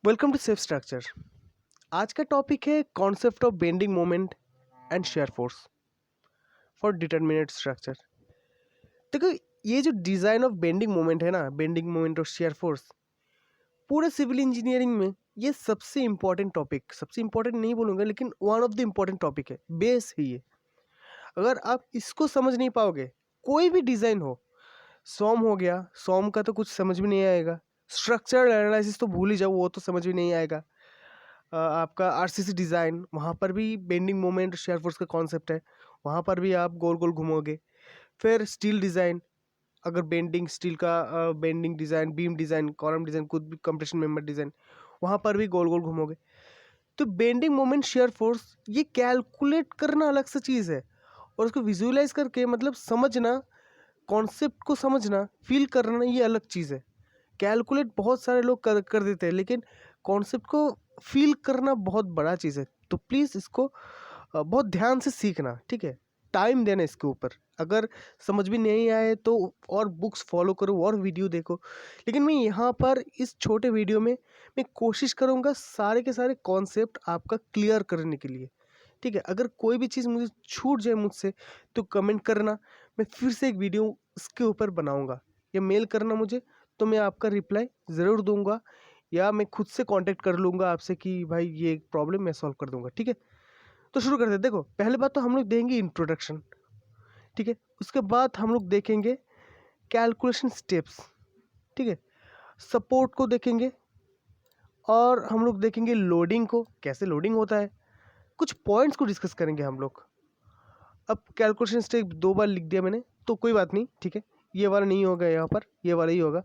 Welcome to safe structure. आज का topic है concept of bending moment and shear force for determinate structure. देखो, ये जो डिज़ाइन ऑफ बेंडिंग मोमेंट है ना, बेंडिंग मोमेंट और शेयर फोर्स, पूरे सिविल इंजीनियरिंग में ये सबसे इंपॉर्टेंट टॉपिक, सबसे इंपॉर्टेंट नहीं बोलूँगा लेकिन one of the important topic है, बेस है ये। अगर आप इसको समझ नहीं पाओगे, कोई भी डिज़ाइन हो, सॉम हो गया, सॉम का तो कुछ समझ में नहीं आएगा, स्ट्रक्चरल एनालिसिस तो भूल ही जाओ, वो तो समझ में नहीं आएगा। आपका आरसीसी डिज़ाइन, वहाँ पर भी बेंडिंग मोमेंट शेयर फोर्स का कॉन्सेप्ट है, वहाँ पर भी आप गोल गोल घूमोगे। फिर स्टील डिज़ाइन, अगर बेंडिंग स्टील का bending design, beam design, column design, कुछ भी कंप्रेशन मेंबर डिज़ाइन, वहाँ पर भी गोल गोल घूमोगे। तो बेंडिंग मोमेंट शेयर फोर्स ये कैलकुलेट करना अलग सी चीज़ है, और उसको विजुअलाइज करके मतलब समझना, कॉन्सेप्ट को समझना, फील करना, ये अलग चीज़ है। कैलकुलेट बहुत सारे लोग कर देते हैं, लेकिन कॉन्सेप्ट को फील करना बहुत बड़ा चीज़ है। तो प्लीज़ इसको बहुत ध्यान से सीखना, ठीक है? टाइम देना इसके ऊपर। अगर समझ में नहीं आए तो और बुक्स फॉलो करो और वीडियो देखो, लेकिन मैं यहाँ पर इस छोटे वीडियो में मैं कोशिश करूँगा सारे के सारे कॉन्सेप्ट आपका क्लियर करने के लिए, ठीक है? अगर कोई भी चीज़ मुझे छूट जाए मुझसे तो कमेंट करना, मैं फिर से एक वीडियो इसके ऊपर बनाऊँगा, या मेल करना मुझे, तो मैं आपका रिप्लाई ज़रूर दूंगा, या मैं खुद से कांटेक्ट कर लूँगा आपसे कि भाई ये प्रॉब्लम मैं सॉल्व कर दूंगा, ठीक है? तो शुरू करते हैं। देखो, पहले बात तो हम लोग देंगे इंट्रोडक्शन, ठीक है? उसके बाद हम लोग देखेंगे कैलकुलेशन स्टेप्स, ठीक है? सपोर्ट को देखेंगे, और हम लोग देखेंगे लोडिंग को, कैसे लोडिंग होता है, कुछ पॉइंट्स को डिस्कस करेंगे हम लोग। अब कैलकुलेशन स्टेप 2 बार लिख दिया मैंने, तो कोई बात नहीं, ठीक है? ये वाला नहीं होगा, यहाँ पर ये वाला ही होगा।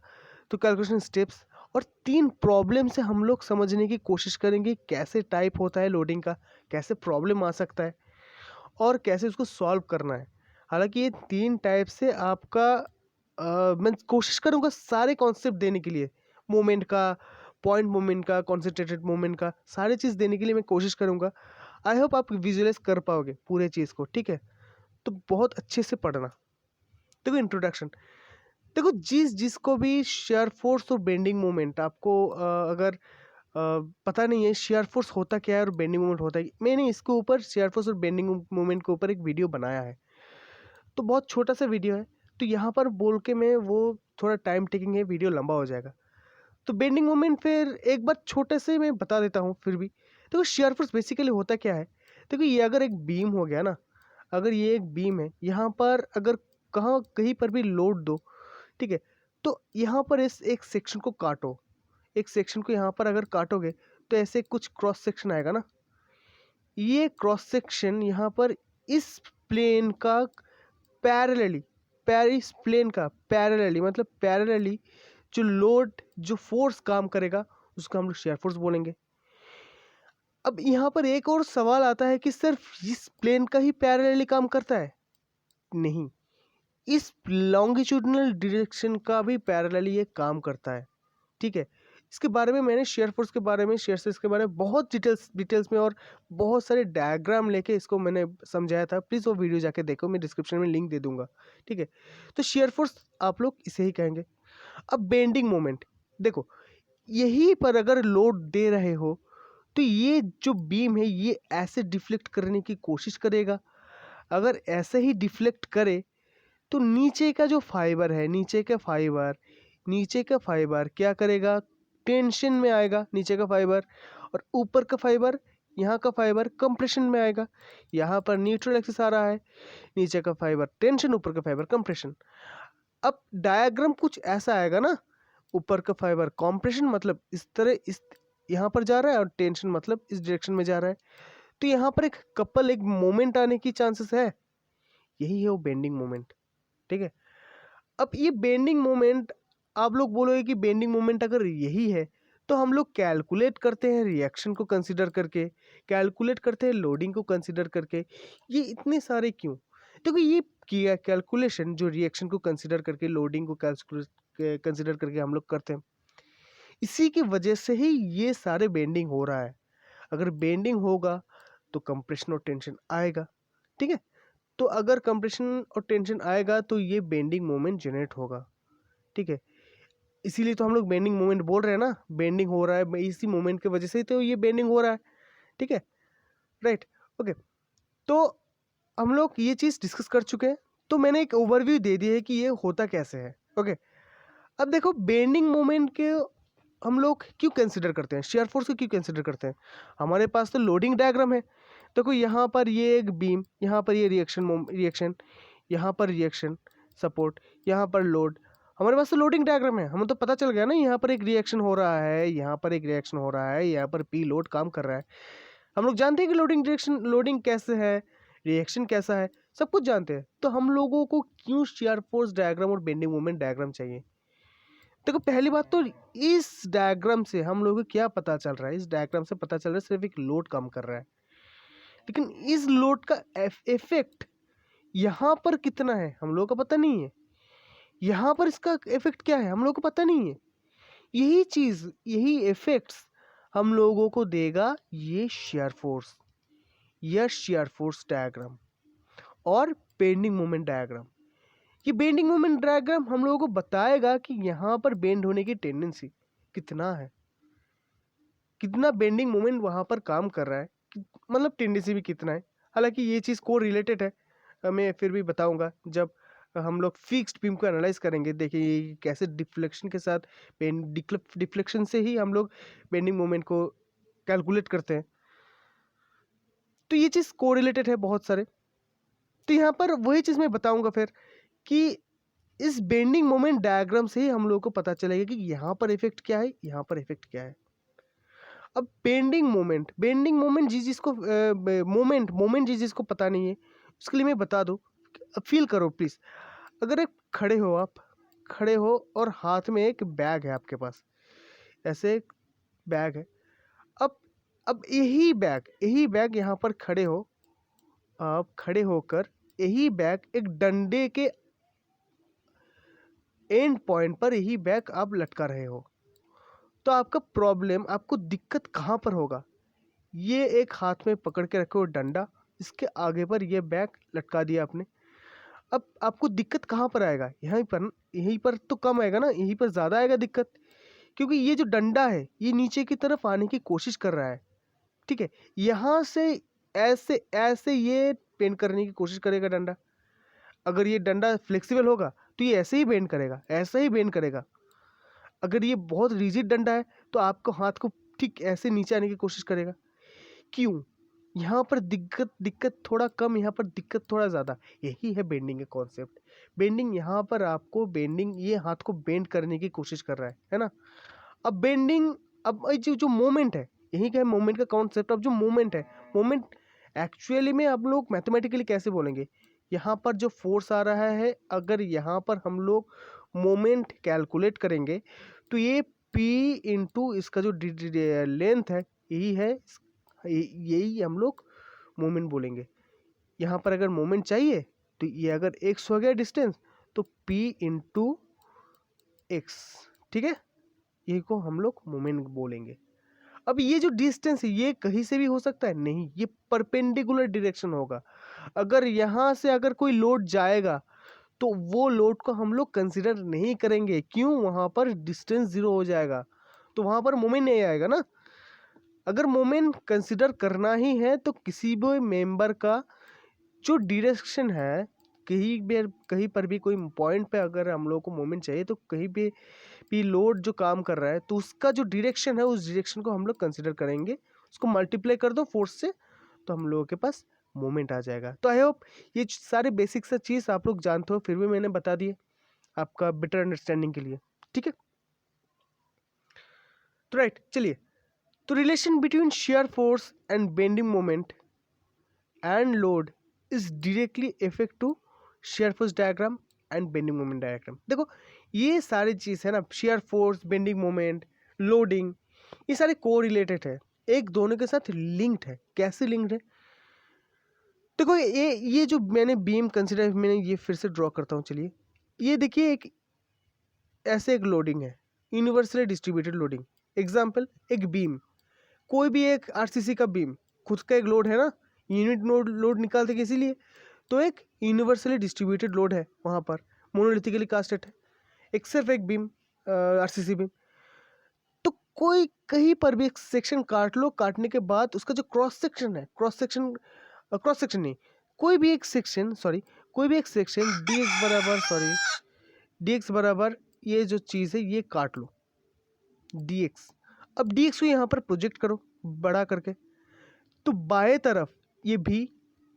तो कैलकुलेशन स्टेप्स और 3 प्रॉब्लम से हम लोग समझने की कोशिश करेंगे, कैसे टाइप होता है लोडिंग का, कैसे प्रॉब्लम आ सकता है, और कैसे उसको सॉल्व करना है। हालांकि ये 3 टाइप से आपका मैं कोशिश करूँगा सारे कॉन्सेप्ट देने के लिए, मोमेंट का, पॉइंट मोमेंट का, कॉन्सेंट्रेटेड मोमेंट का, सारे चीज़ देने के लिए मैं कोशिश करूँगा। आई होप आप विजुअलाइज कर पाओगे पूरे चीज़ को, ठीक है? तो बहुत अच्छे से पढ़ना। देखो, इंट्रोडक्शन। देखो, जिसको भी शेयर फोर्स और बेंडिंग मोमेंट आपको अगर पता नहीं है शेयर फोर्स होता क्या है और बेंडिंग मोमेंट होता है, मैंने इसके ऊपर शेयर फोर्स और बेंडिंग मोमेंट के ऊपर एक वीडियो बनाया है, तो बहुत छोटा सा वीडियो है, तो यहाँ पर बोल के मैं वो थोड़ा टाइम टेकिंग है, वीडियो लंबा हो जाएगा। तो बेंडिंग मोमेंट फिर एक बार छोटे से मैं बता देता हूँ फिर भी। देखो, शेयर फोर्स बेसिकली होता क्या है। देखो, ये अगर एक बीम हो गया ना, अगर ये एक बीम है, यहाँ पर अगर कहाँ कहीं पर भी लोड दो, ठीक है? तो यहाँ पर इस एक सेक्शन को काटो, एक सेक्शन को यहाँ पर अगर काटोगे तो ऐसे कुछ क्रॉस सेक्शन आएगा ना, ये क्रॉस सेक्शन यहाँ पर इस प्लेन का पैरेलली, इस प्लेन का पैरेलली, मतलब पैरेलली जो लोड, जो फोर्स काम करेगा, उसको हम लोग शेयर फोर्स बोलेंगे। अब यहाँ पर एक और सवाल आता है कि सिर्फ इस प्लेन का ही पैरेलली काम करता है? नहीं, इस लॉन्गिट्यूडिनल डायरेक्शन का भी पैरेलली ये काम करता है, ठीक है? इसके बारे में मैंने शेयर फोर्स के बारे में, शेयर फोर्स के बारे में बहुत डिटेल्स में और बहुत सारे डायग्राम लेके इसको मैंने समझाया था। प्लीज़ वो वीडियो जाके देखो, मैं डिस्क्रिप्शन में लिंक दे दूंगा, ठीक है? तो शेयर फोर्स आप लोग इसे ही कहेंगे। अब बेंडिंग मोमेंट, देखो, यहीं पर अगर लोड दे रहे हो तो ये जो बीम है ये ऐसे डिफ्लेक्ट करने की कोशिश करेगा। अगर ऐसे ही डिफ्लेक्ट करे तो नीचे का जो फाइबर है, नीचे का फाइबर क्या करेगा? टेंशन में आएगा नीचे का फाइबर, और ऊपर का फाइबर, यहाँ का फाइबर कंप्रेशन में आएगा। यहाँ पर न्यूट्रल एक्सिस आ रहा है, नीचे का फाइबर टेंशन, ऊपर का फाइबर कंप्रेशन। अब डायग्राम कुछ ऐसा आएगा ना, ऊपर का फाइबर कंप्रेशन मतलब इस तरह, इस यहाँ पर जा रहा है, और टेंशन मतलब इस डायरेक्शन में जा रहा है। तो यहाँ पर एक मोमेंट आने की चांसेस है, यही है वो बेंडिंग मोमेंट, ठीक है? अब ये बेंडिंग मोमेंट, आप लोग बोलोगे कि बेंडिंग मोमेंट अगर यही है तो हम लोग कैलकुलेट करते हैं रिएक्शन को कंसीडर करके, कैलकुलेट करते हैं लोडिंग को कंसीडर करके, ये इतने सारे क्यों? देखो, ये किया कैलकुलेशन जो रिएक्शन को कंसीडर करके, लोडिंग को कंसीडर करके हम लोग करते हैं, इसी की वजह से ही ये सारे बेंडिंग हो रहा है। अगर बेंडिंग होगा तो कंप्रेशन और टेंशन आएगा, ठीक है? तो अगर कंप्रेशन और टेंशन आएगा तो ये बेंडिंग मोमेंट जनरेट होगा, ठीक है? इसीलिए तो हम लोग बेंडिंग मोमेंट बोल रहे हैं ना, बेंडिंग हो रहा है, इसी मोमेंट की वजह से तो ये बेंडिंग हो रहा है, ठीक है, राइट, ओके। तो हम लोग ये चीज़ डिस्कस कर चुके हैं, तो मैंने एक ओवरव्यू दे दी है कि ये होता कैसे है, ओके। अब देखो बेंडिंग मोमेंट के हम लोग क्यों कंसिडर करते हैं, शेयर फोर्स को क्यों कंसिडर करते हैं। हमारे पास तो लोडिंग डायग्राम है, देखो यहाँ पर ये एक बीम, यहाँ पर ये रिएक्शन, यहाँ पर रिएक्शन सपोर्ट, यहाँ पर लोड, हमारे पास तो लोडिंग डायग्राम है, हमें तो पता चल गया ना, यहाँ पर एक रिएक्शन हो रहा है, यहाँ पर एक रिएक्शन हो रहा है, यहाँ पर पी लोड काम कर रहा है। हम लोग जानते हैं कि लोडिंग कैसे है, रिएक्शन कैसा है, सब कुछ जानते हैं। तो हम लोगों को क्यों शेयर फोर्स डायग्राम और बेंडिंग मोमेंट डायग्राम चाहिए। देखो पहली बात तो इस डायग्राम से हम लोगों को क्या पता चल रहा है, इस डायग्राम से पता चल रहा है सिर्फ एक लोड काम कर रहा है, लेकिन इस लोड का इफेक्ट यहाँ पर कितना है हम लोगों को पता नहीं है, यहाँ पर इसका इफेक्ट क्या है हम लोगों को पता नहीं है। यही चीज, यही इफेक्ट्स हम लोगों को देगा ये शेयर फोर्स या शेयर फोर्स डायग्राम और बेंडिंग मोमेंट डायग्राम। ये बेंडिंग मोमेंट डायग्राम हम लोगों को बताएगा कि यहाँ पर बेंड होने की टेंडेंसी कितना है, कितना बेंडिंग मोमेंट वहाँ पर काम कर रहा है, मतलब टेंडेंसी भी कितना है। हालांकि ये चीज़ को रिलेटेड है, मैं फिर भी बताऊंगा जब हम लोग फिक्स्ड बीम को एनालाइज करेंगे। देखिए ये कैसे डिफ्लेक्शन के साथ, डिफ्लेक्शन से ही हम लोग बेंडिंग मोमेंट को कैलकुलेट करते हैं, तो ये चीज़ को रिलेटेड है बहुत सारे। तो यहाँ पर वही चीज़ मैं बताऊंगा फिर कि इस बेंडिंग मोमेंट डायग्राम से ही हम लोगों को पता चलेगा कि यहाँ पर इफेक्ट क्या है, यहाँ पर इफेक्ट क्या है। अब बेंडिंग मोमेंट जिसको मोमेंट जिसको पता नहीं है उसके लिए मैं बता दूं। अब फील करो प्लीज, अगर एक खड़े हो और हाथ में एक बैग है आपके पास, ऐसे एक बैग है। अब यही बैग यहाँ पर खड़े हो, आप खड़े होकर यही बैग एक डंडे के एंड पॉइंट पर यही बैग आप लटका रहे हो, तो आपका प्रॉब्लम, आपको दिक्कत कहाँ पर होगा। ये एक हाथ में पकड़ के रखे हो डंडा, इसके आगे पर ये बैग लटका दिया आपने। अब आपको दिक्कत कहाँ पर आएगा, यहीं पर तो कम आएगा ना, यहीं पर ज़्यादा आएगा दिक्कत, क्योंकि ये जो डंडा है ये नीचे की तरफ आने की कोशिश कर रहा है, ठीक है। यहाँ से ऐसे ऐसे ये बेंड करने की कोशिश करेगा डंडा। अगर ये डंडा फ्लेक्सिबल होगा तो ये ऐसे ही बेंड करेगा, ऐसा ही बेंड करेगा। अगर ये बहुत रिजिड डंडा है तो आपको हाथ को ठीक ऐसे नीचे आने की कोशिश करेगा। क्यों, यहाँ पर दिक्कत थोड़ा कम, यहाँ पर दिक्कत थोड़ा ज़्यादा। यही है बेंडिंग का कॉन्सेप्ट। बेंडिंग यहाँ पर आपको ये हाथ को बेंड करने की कोशिश कर रहा है ना। अब बेंडिंग, अब जो मोमेंट है, यही क्या है मोमेंट का कॉन्सेप्ट। अब जो मोमेंट है, मोमेंट एक्चुअली में आप लोग मैथमेटिकली कैसे बोलेंगे, यहाँ पर जो फोर्स आ रहा है, अगर यहाँ पर हम लोग मोमेंट कैलकुलेट करेंगे तो ये P इंटू इसका जो लेंथ है यही है, यही हम लोग मोमेंट बोलेंगे। यहाँ पर अगर मोमेंट चाहिए तो ये अगर x हो गया डिस्टेंस तो P इंटू एक्स, ठीक है, यही को हम लोग मोमेंट बोलेंगे। अब ये जो डिस्टेंस है ये कहीं से भी हो सकता है, नहीं, ये परपेंडिकुलर डायरेक्शन होगा। अगर यहाँ से अगर कोई लोड जाएगा तो वो लोड को हम लोग कंसिडर नहीं करेंगे, क्यों, वहाँ पर डिस्टेंस 0 हो जाएगा, तो वहाँ पर मोमेंट नहीं आएगा ना। अगर मोमेंट कंसिडर करना ही है तो किसी भी मेंबर का जो डायरेक्शन है, कहीं पर भी कोई पॉइंट पे अगर हम लोग को मोमेंट चाहिए तो कहीं भी लोड जो काम कर रहा है तो उसका जो डायरेक्शन है उस डायरेक्शन को हम लोग कंसिडर करेंगे, उसको मल्टीप्लाई कर दो फोर्स से तो हम लोगों के पास मोमेंट आ जाएगा। तो आई होप ये सारे बेसिक सा चीज़ आप लोग जानते हो, फिर भी मैंने बता दिए आपका बेटर अंडरस्टैंडिंग के लिए, ठीक है। तो राइट, चलिए, तो relation between shear force and bending moment and load is directly effect to shear force diagram and bending moment diagram. देखो ये सारी चीज़ है ना, shear force, bending moment, loading, ये सारे को रिलेटेड है, एक दोनों के साथ लिंक्ड है। कैसे लिंक्ड है, देखो ये जो मैंने बीम कंसिडर, मैंने ये फिर से ड्रॉ करता हूँ। चलिए ये देखिए, एक ऐसे एक लोडिंग है, यूनिवर्सली डिस्ट्रीब्यूटेड लोडिंग। एग्जाम्पल, एक बीम, कोई भी एक आरसीसी का बीम खुद का एक लोड है ना, यूनिट लोड निकालते हैं इसीलिए, तो एक यूनिवर्सली डिस्ट्रीब्यूटेड लोड है वहाँ पर, मोनोलिथिकली कास्टेड है। एक सिर्फ एक बीम आरसीसी बीम, तो कोई कहीं पर भी एक सेक्शन काट लो, काटने के बाद उसका जो क्रॉस सेक्शन है, क्रॉस सेक्शन नहीं, कोई भी एक सेक्शन dx बराबर ये जो चीज़ है ये काट लो dx। अब dx को यहाँ पर प्रोजेक्ट करो बड़ा करके, तो बाएं तरफ ये भी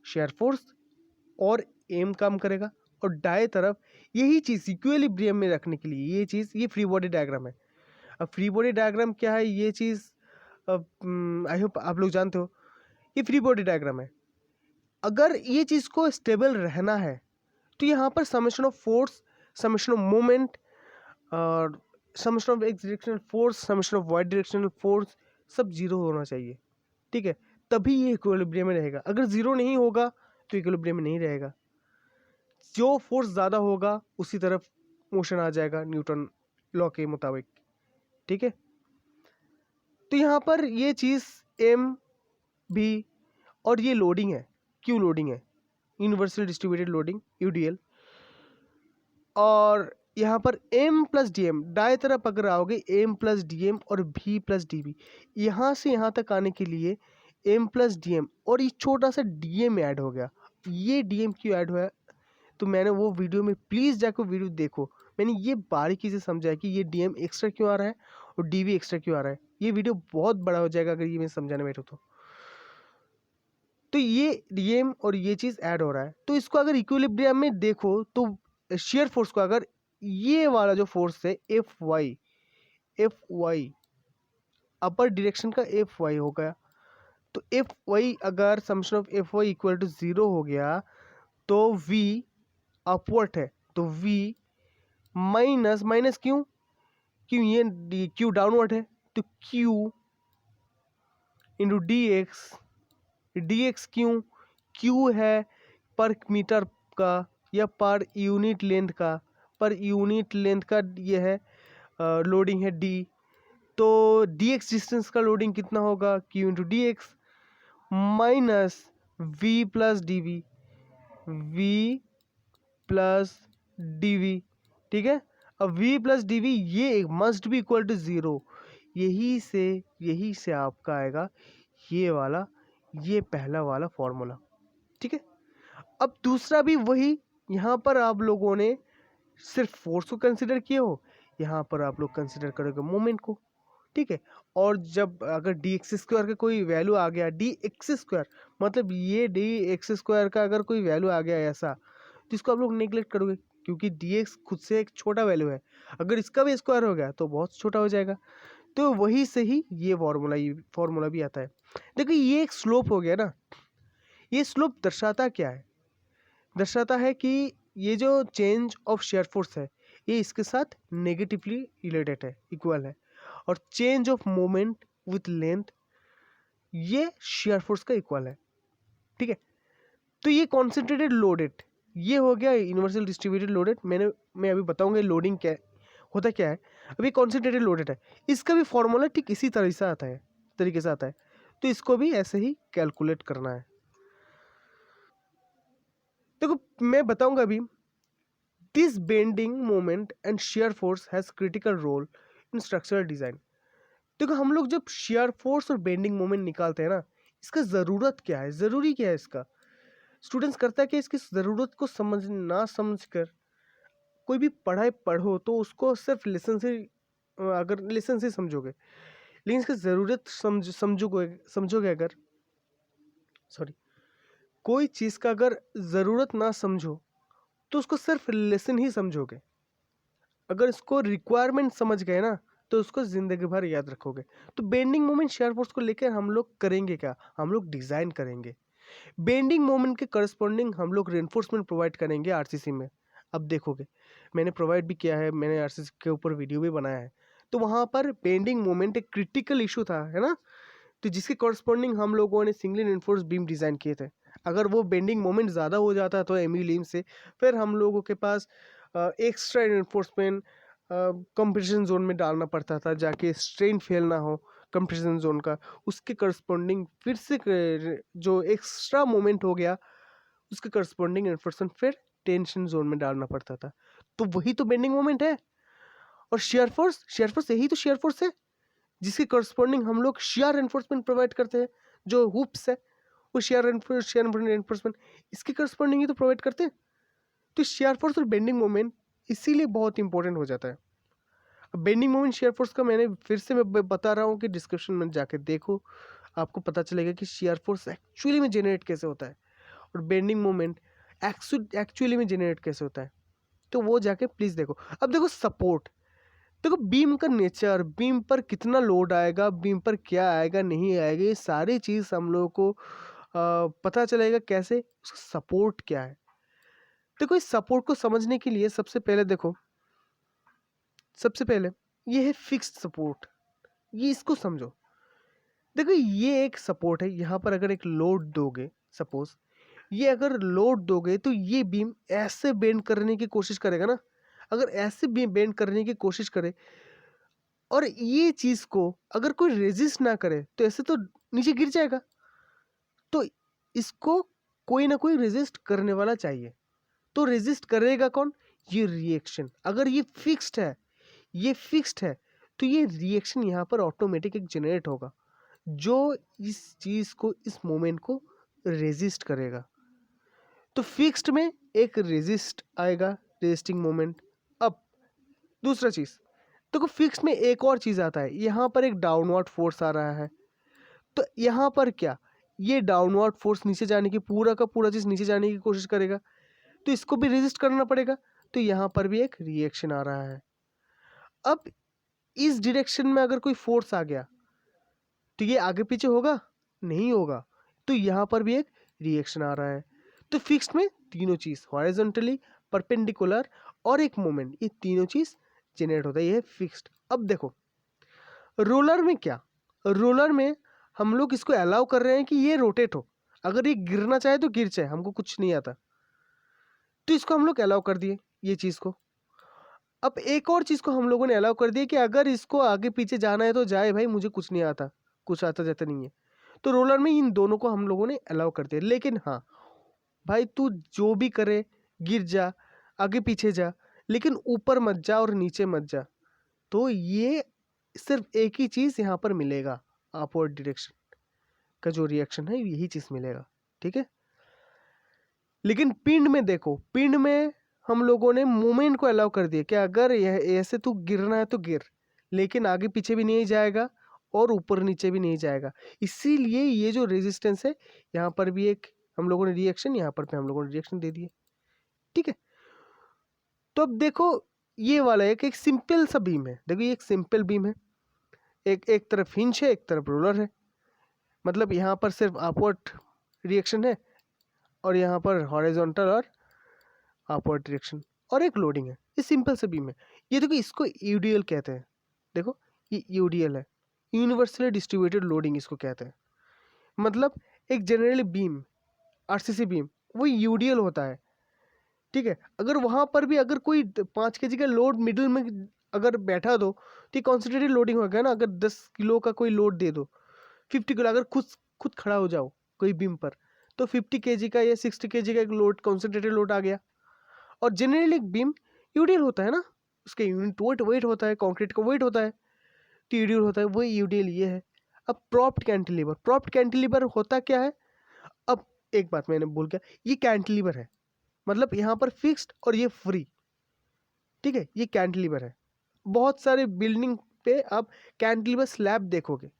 शेयर फोर्स और एम काम करेगा, और दाएं तरफ यही चीज़ इक्विलिब्रियम में रखने के लिए ये चीज़, ये फ्री बॉडी डायग्राम है। अब फ्री बॉडी डायग्राम क्या है, ये चीज़ आई होप आप लोग जानते हो, ये फ्री बॉडी डायग्राम है। अगर ये चीज़ को स्टेबल रहना है तो यहाँ पर summation of force, summation of moment और summation of X directional force, summation of Y directional force सब जीरो होना चाहिए, ठीक है, तभी ये इक्विलिब्रियम में रहेगा। अगर जीरो नहीं होगा तो इक्विलिब्रियम में नहीं रहेगा। जो फोर्स ज़्यादा होगा उसी तरफ मोशन आ जाएगा न्यूटन लॉ के मुताबिक, ठीक है। तो यहाँ पर ये चीज़ एम भी, और ये लोडिंग है, क्यू लोडिंग है, यूनिवर्सल डिस्ट्रीब्यूटेड लोडिंग यूडीएल, और यहाँ पर m प्लस डी एम, दाएं तरफ अगर आओगे m प्लस डी एम और v प्लस डी बी, यहाँ से यहाँ तक आने के लिए m प्लस डी एम और ये छोटा सा डी एम ऐड हो गया। ये डी एम क्यों ऐड हुआ है, तो मैंने वो वीडियो में, प्लीज़ जाकर वीडियो देखो, मैंने ये बारीकी से समझा है कि ये डी एम एक्स्ट्रा क्यों आ रहा है और डी वी एक्स्ट्रा क्यों आ रहा है। ये वीडियो बहुत बड़ा हो जाएगा अगर ये मैं समझाने बैठूँ तो ये डीएम और ये चीज़ ऐड हो रहा है। तो इसको अगर इक्विलिब्रियम में देखो तो शेयर फोर्स को, अगर ये वाला जो फोर्स है एफ वाई अपर डायरेक्शन का एफ वाई हो गया, तो एफ वाई अगर summation of F Y equal to 0 हो गया तो वी अपवर्ड है, तो वी माइनस क्यों, ये क्यू डाउनवर्ड है, तो Q into D x Q है पर मीटर का या पर यूनिट लेंथ का ये है लोडिंग है डी, तो डी एक्स डिस्टेंस का लोडिंग कितना होगा, Q into D X minus V plus D V, ठीक है। अब v प्लस डी वी ये मस्ट बी इक्वल टू 0, यही से आपका आएगा ये वाला, ये पहला वाला फॉर्मूला, ठीक है। अब दूसरा भी वही, यहाँ पर आप लोगों ने सिर्फ फोर्स को कंसिडर किए हो, यहाँ पर आप लोग कंसिडर करोगे मोमेंट को, ठीक है। और जब अगर डी एक्स स्क्वायर का कोई वैल्यू आ गया, डी एक्स स्क्वायर मतलब ये डी एक्स स्क्वायर का अगर कोई वैल्यू आ गया ऐसा, तो इसको आप लोग नेग्लेक्ट करोगे क्योंकि डी एक्स खुद से एक छोटा वैल्यू है, अगर इसका भी स्क्वायर हो गया तो बहुत छोटा हो जाएगा। तो वही से ही ये फॉर्मूला भी आता है। देखो ये एक स्लोप हो गया ना, ये स्लोप दर्शाता क्या है, दर्शाता है कि ये जो चेंज ऑफ शेयर फोर्स है ये इसके साथ नेगेटिवली रिलेटेड है, इक्वल है, और change of moment with length ये शेयर फोर्स का इक्वल है, ठीक है। तो ये कॉन्सेंट्रेटेड लोडेड ये हो गया यूनिवर्सल डिस्ट्रीब्यूटेड लोडेड। मैं अभी बताऊंगा लोडिंग क्या होता क्या है। अभी कॉन्सेंट्रेटेड लोडेड है, इसका भी फॉर्मूला ठीक इसी तरीके से आता है, तो इसको भी ऐसे ही कैलकुलेट करना है। देखो मैं बताऊंगा अभी, this bending moment and shear force has critical role in structural design. देखो हम लोग जब शेयर फोर्स और बेंडिंग मोमेंट निकालते हैं ना, इसका ज़रूरत क्या है, ज़रूरी क्या है इसका, स्टूडेंट्स करता है कि इसकी ज़रूरत को समझ कर कोई भी पढ़ाई पढ़ो तो उसको सिर्फ अगर लेसन से समझोगे, लेकिन इसकी ज़रूरत समझोगे अगर कोई चीज़ का अगर ज़रूरत ना समझो तो उसको सिर्फ लेसन ही समझोगे, अगर इसको रिक्वायरमेंट समझ गए ना तो उसको ज़िंदगी भर याद रखोगे। तो बेंडिंग मोमेंट शेयर फोर्स को लेकर हम लोग करेंगे क्या, हम लोग डिज़ाइन करेंगे, बेंडिंग मोमेंट के करस्पॉन्डिंग हम लोग रेनफोर्समेंट प्रोवाइड करेंगे आरसीसी में। अब देखोगे मैंने प्रोवाइड भी किया है, मैंने आरसीसी के ऊपर वीडियो भी बनाया है, तो वहाँ पर बेंडिंग मोमेंट एक क्रिटिकल इशू था, है ना, तो जिसके करस्पॉन्डिंग हम लोगों ने सिंगली रेनफोर्स बीम डिज़ाइन किए थे। अगर वो बेंडिंग मोमेंट ज़्यादा हो जाता तो एमी लीम से, फिर हम लोगों के पास एक्स्ट्रा रेनफोर्समेंट कंप्रेशन जोन में डालना पड़ता था, जाके स्ट्रेन फेल ना हो कंप्रेशन जोन का, उसके करस्पॉन्डिंग फिर से जो एक्स्ट्रा मोमेंट हो गया उसके करस्पॉन्डिंग रेनफोर्समेंट फिर टेंशन जोन में डालना पड़ता था। तो वही तो बेंडिंग मोमेंट है, और शेयर फोर्स यही तो शेयर फोर्स है जिसके करस्पॉन्डिंग हम लोग शेयर एनफोर्समेंट प्रोवाइड करते हैं। जो हुप्स है वो शेयर एनफोर्समेंट इसके करस्पॉन्डिंग ही तो प्रोवाइड करते हैं। तो शेयर फोर्स और बेंडिंग मोमेंट इसीलिए बहुत इंपॉर्टेंट हो जाता है। बेंडिंग मोमेंट शेयर फोर्स का मैंने फिर से मैं बता रहा हूँ कि डिस्क्रिप्शन में जाके देखो, आपको पता चलेगा कि शेयर फोर्स एक्चुअली में जनरेट कैसे होता है और बेंडिंग मोमेंट एक्चुअली में जनरेट कैसे होता है। तो वो जाके प्लीज़ देखो। अब देखो सपोर्ट, देखो बीम का नेचर, बीम पर कितना लोड आएगा, बीम पर क्या आएगा नहीं आएगा, ये सारी चीज़ हम लोगों को पता चलेगा कैसे, उसका सपोर्ट क्या है। देखो इस सपोर्ट को समझने के लिए सबसे पहले देखो, सबसे पहले ये है फिक्स्ड सपोर्ट, ये इसको समझो। देखो ये एक सपोर्ट है, यहाँ पर अगर एक लोड दोगे, सपोज ये अगर लोड दोगे तो ये बीम ऐसे बेंड करने की कोशिश करेगा ना। अगर ऐसे बीम बेंड करने की कोशिश करे और ये चीज़ को अगर कोई रेजिस्ट ना करे तो ऐसे तो नीचे गिर जाएगा। तो इसको कोई ना कोई रेजिस्ट करने वाला चाहिए। तो रेजिस्ट करेगा कौन? ये रिएक्शन। अगर ये फिक्स्ड है, ये फिक्स्ड है, तो ये रिएक्शन यहाँ पर ऑटोमेटिक एक जनरेट होगा जो इस चीज़ को, इस मोमेंट को रेजिस्ट करेगा। तो फिक्स्ड में एक रेजिस्ट आएगा, रेजिस्टिंग मोमेंट। अब दूसरा चीज़ देखो, फिक्स्ड में एक और चीज़ आता है, यहाँ पर एक डाउनवर्ड फोर्स आ रहा है। तो यहाँ पर क्या, ये डाउनवर्ड फोर्स नीचे जाने की, पूरा का पूरा चीज़ नीचे जाने की कोशिश करेगा, तो इसको भी रेजिस्ट करना पड़ेगा। तो यहाँ पर भी एक रिएक्शन आ रहा है। अब इस डायरेक्शन में अगर कोई फोर्स आ गया तो ये आगे पीछे होगा? नहीं होगा। तो यहाँ पर भी एक रिएक्शन आ रहा है। तो फिक्स्ड में तीनों चीज़, हॉरिजॉन्टली, परपेंडिकुलर और एक मोमेंट, ये तीनों चीज़ जनरेट होता है। ये है फिक्स्ड। अब देखो रोलर में क्या, रोलर में हम लोग इसको अलाउ कर रहे हैं कि ये रोटेट हो। अगर ये गिरना चाहे तो गिर जाए, हमको कुछ नहीं आता, तो इसको हम लोग अलाउ कर दिए ये चीज़ को। अब एक और चीज़ को हम लोगों ने अलाउ कर दिया कि अगर इसको आगे पीछे जाना है तो जाए भाई, मुझे कुछ नहीं आता, कुछ आता जाता नहीं है। तो रोलर में इन दोनों को हम लोगों ने अलाउ कर दिया। लेकिन हाँ भाई, तू जो भी करे, गिर जा, आगे पीछे जा, लेकिन ऊपर मत जा और नीचे मत जा। तो ये सिर्फ एक ही चीज़ यहाँ पर मिलेगा, अपवर्ड डायरेक्शन का जो रिएक्शन है यही चीज़ मिलेगा, ठीक है। लेकिन पिंड में देखो, पिंड में हम लोगों ने मोमेंट को अलाउ कर दिया कि अगर यह ऐसे तू गिरना है तो गिर, लेकिन आगे पीछे भी नहीं जाएगा और ऊपर नीचे भी नहीं जाएगा। इसीलिए ये जो रेजिस्टेंस है, यहाँ पर भी एक हम लोगों ने रिएक्शन, यहाँ पर भी हम लोगों ने रिएक्शन दे दिए, ठीक है। तो अब देखो ये वाला एक सिंपल सा बीम है। देखो ये एक सिंपल बीम है, एक तरफ हिंज है, एक तरफ रोलर है। मतलब यहाँ पर सिर्फ अपवर्ड रिएक्शन है और यहाँ पर हॉरिजॉन्टल और अपवर्ड डायरेक्शन और एक लोडिंग है। ये सिंपल सा बीम है। ये देखो इसको यूडीएल कहते हैं। देखो ये यूडीएल है, यूनिवर्सली डिस्ट्रीब्यूटेड लोडिंग इसको कहते हैं। मतलब एक जनरली बीम, आरसीसी बीम, वो यूडीएल होता है, ठीक है। अगर वहाँ पर भी अगर कोई 5 kg का लोड मिडिल में अगर बैठा दो तो ये कॉन्सेंट्रेटेड लोडिंग हो गया ना। अगर 10 किलो का कोई लोड दे दो, 50 किलो, अगर खुद खड़ा हो जाओ कोई बीम पर, तो 50 kg का या 60 kg का एक लोड, कॉन्सेंट्रेटेड लोड आ गया। और जनरली एक बीम यूडीएल होता है ना, उसके यूनिट वेट होता है, कंक्रीट का वेट होता है, तो यूडीएल होता है, वो यूडीएल ये है। अब प्रॉप्ड कैंटिलीवर, प्रॉप्ड कैंटिलीवर होता क्या है? अब एक बात मैंने भूल गया, ये कैंटिलीवर है, मतलब यहाँ पर फिक्स्ड और ये फ्री, ठीक है, ये कैंटिलीवर है। बहुत सारे बिल्डिंग पे आप कैंटिलीवर स्लैब देखोगे,